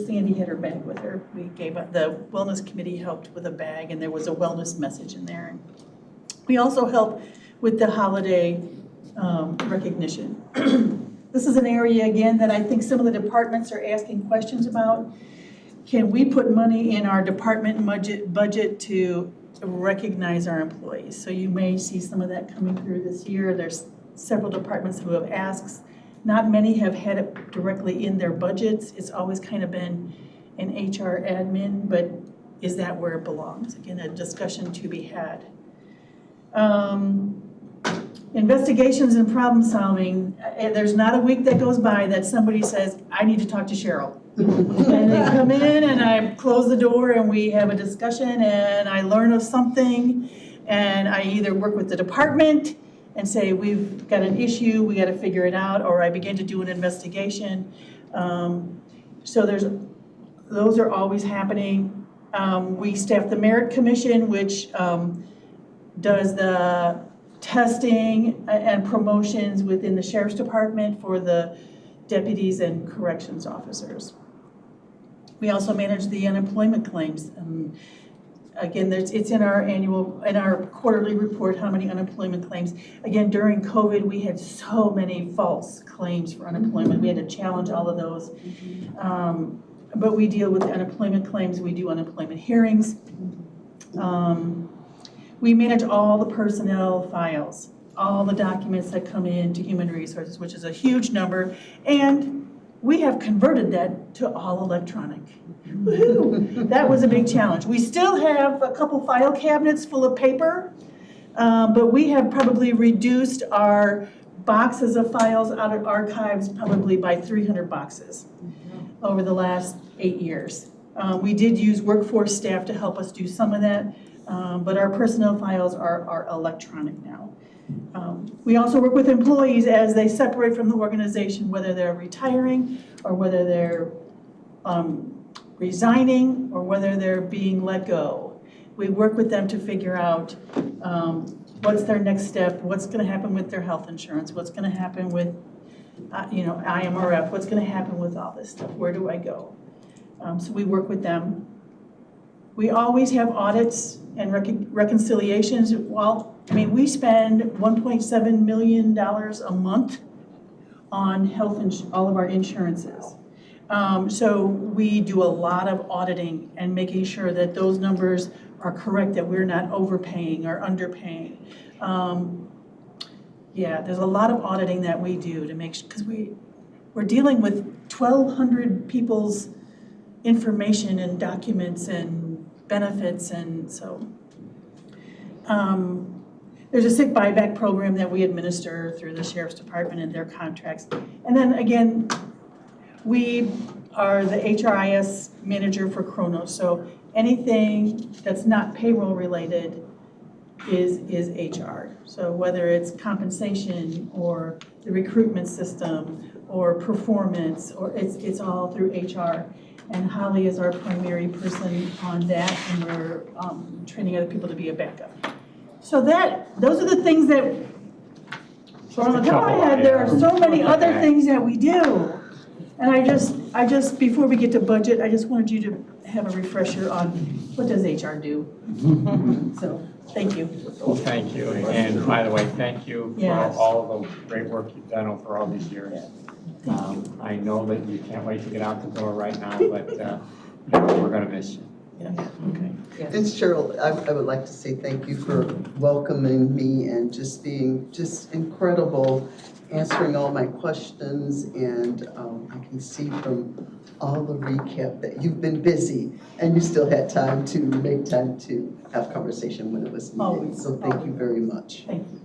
N: Sandy had her bag with her. We gave the wellness committee helped with a bag and there was a wellness message in there. We also help with the holiday recognition. This is an area, again, that I think some of the departments are asking questions about. Can we put money in our department budget to recognize our employees? So you may see some of that coming through this year. There's several departments who have asked. Not many have had it directly in their budgets. It's always kind of been an HR admin, but is that where it belongs? Again, a discussion to be had. Investigations and problem solving. There's not a week that goes by that somebody says, I need to talk to Cheryl. And they come in and I close the door and we have a discussion and I learn of something. And I either work with the department and say, we've got an issue, we gotta figure it out, or I begin to do an investigation. So those are always happening. We staff the Merit Commission, which does the testing and promotions within the Sheriff's Department for the deputies and corrections officers. We also manage the unemployment claims. Again, it's in our quarterly report, how many unemployment claims. Again, during COVID, we had so many false claims for unemployment. We had to challenge all of those. But we deal with unemployment claims. We do unemployment hearings. We manage all the personnel files, all the documents that come in to Human Resources, which is a huge number. And we have converted that to all electronic. Woohoo! That was a big challenge. We still have a couple file cabinets full of paper, but we have probably reduced our boxes of files out of archives probably by 300 boxes over the last 8 years. We did use workforce staff to help us do some of that, but our personnel files are electronic now. We also work with employees as they separate from the organization, whether they're retiring or whether they're resigning or whether they're being let go. We work with them to figure out what's their next step, what's going to happen with their health insurance, what's going to happen with IMRF, what's going to happen with all this stuff, where do I go? So we work with them. We always have audits and reconciliations. Well, I mean, we spend $1.7 million a month on all of our insurances. So we do a lot of auditing and making sure that those numbers are correct, that we're not overpaying or underpaying. Yeah, there's a lot of auditing that we do to make sure, because we're dealing with 1,200 people's information and documents and benefits, and so there's a sick buyback program that we administer through the Sheriff's Department and their contracts. And then again, we are the HRIS manager for Kronos, so anything that's not payroll related is HR. So whether it's compensation or the recruitment system or performance, or it's all through HR. And Holly is our primary person on that, and we're training other people to be a backup. So those are the things that, on the top of my head, there are so many other things that we do. And I just, before we get to budget, I just wanted you to have a refresher on what does HR do. So, thank you.
A: Well, thank you. And by the way, thank you for all of the great work you've done over all these years. I know that you can't wait to get out the door right now, but we're going to miss you.
N: Yeah. Okay.
I: And Cheryl, I would like to say thank you for welcoming me and just being just incredible, answering all my questions, and I can see from all the recap that you've been busy and you still had time to make time to have conversation when it was needed.
N: Always.
I: So thank you very much.
N: Thank you.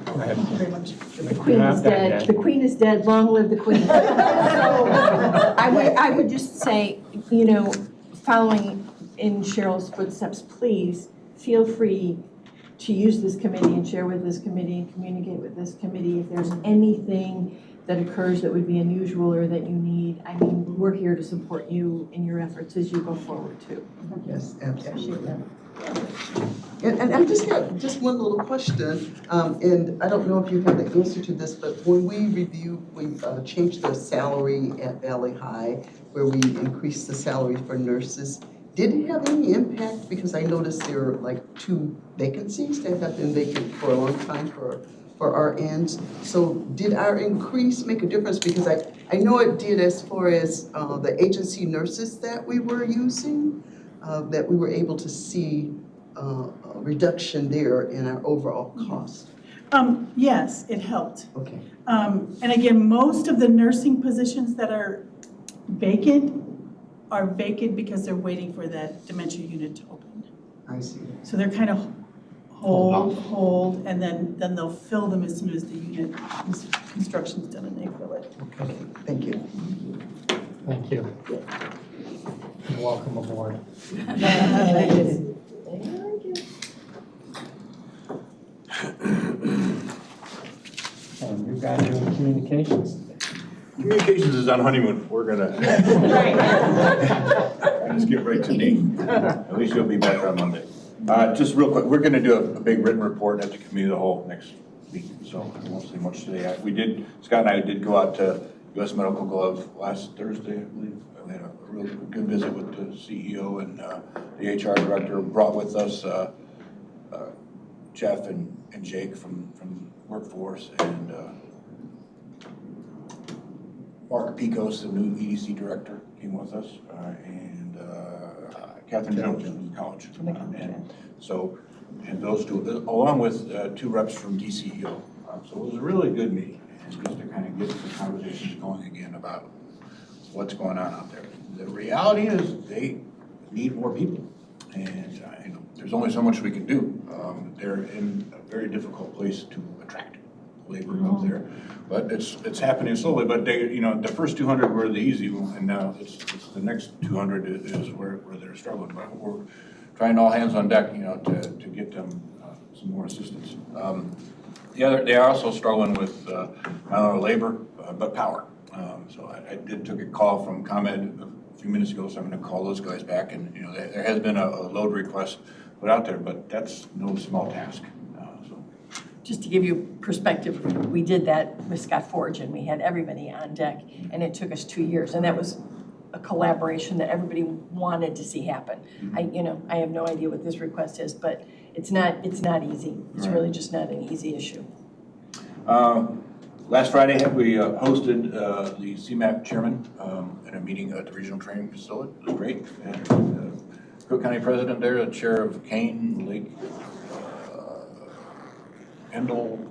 A: Go ahead.
N: Thank you very much.
L: The Queen is dead. The Queen is dead. Long live the Queen. So I would just say, following in Cheryl's footsteps, please feel free to use this committee and share with this committee and communicate with this committee if there's anything that occurs that would be unusual or that you need. I mean, we're here to support you in your efforts as you go forward too.
I: Yes, absolutely. And I just have just one little question, and I don't know if you have the answer to this, but when we changed the salary at Valley High, where we increased the salary for nurses, did it have any impact? Because I noticed there are like 2 vacancies that have been vacant for a long time for our ends. So did our increase make a difference? Because I know it did as far as the agency nurses that we were using, that we were able to see a reduction there in our overall cost.
N: Yes, it helped.
I: Okay.
N: And again, most of the nursing positions that are vacant because they're waiting for that dementia unit to open.
I: I see.
N: So they're kind of hold, and then they'll fill them as soon as the unit construction's done and they fill it.
I: Okay, thank you.
A: Thank you. And welcome aboard. And you guys doing communications today?
K: Communications is on honeymoon. We're gonna just get right to Nate. At least you'll be back on Monday. Just real quick, we're gonna do a big written report at the committee of the whole next week, so I won't say much today. Scott and I did go out to U.S. Medical Glove last Thursday, I believe. We had a real good visit with the CEO and the HR director. Brought with us Jeff and Jake from Workforce, and Mark Picos, the new EDC director, came with us, and Catherine Jones from the college. And those two, along with two reps from DCEO. So it was a really good meeting, and just to kind of get the conversations going again about what's going on out there. The reality is they need more people, and there's only so much we can do. They're in a very difficult place to attract labor up there, but it's happening slowly. But they, the first 200 were the easy one, and now it's the next 200 is where they're struggling. But we're trying all hands on deck, to get them some more assistance. They are also struggling with not only labor but power. So I took a call from ComEd a few minutes ago, so I'm going to call those guys back. And there has been a load request put out there, but that's no small task.
L: Just to give you perspective, we did that with Scott Forge, and we had everybody on deck, and it took us 2 years, and that was a collaboration that everybody wanted to see happen. I have no idea what this request is, but it's not easy. It's really just not an easy issue.
K: Last Friday, we hosted the CMAP chairman at a meeting at the regional training facility. It was great. And Cook County president there, the chair of Kane, Lake, Endel,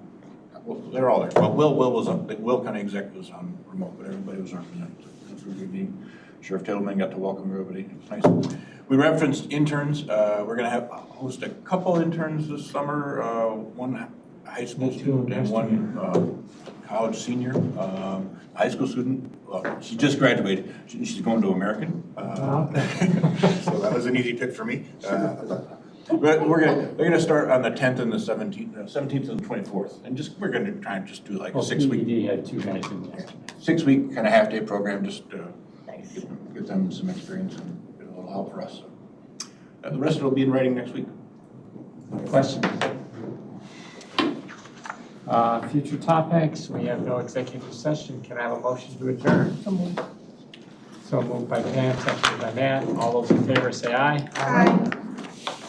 K: well, they're all there. Well, Will was on, Will County exec was on remote, but everybody was represented. It was a good meeting. Sheriff Tittleman got to welcome everybody. It was nice. We referenced interns. We're going to host a couple interns this summer. One high school student and one college senior. High school student, well, she just graduated. She's going to American. So that was an easy pick for me. But they're gonna start on the 10th and the 17th and the 24th, and we're gonna try and just do like a 6 week.
A: PED had 2 guys in there.
K: 6 week kind of half day program, just get them some experience and get a little help for us. The rest of it will be in writing next week.
A: Questions? Future topics, we have no executive session. Can I have a motion to adjourn? So moved by Pam, seconded by Matt. All those in favor say aye.
N: Aye.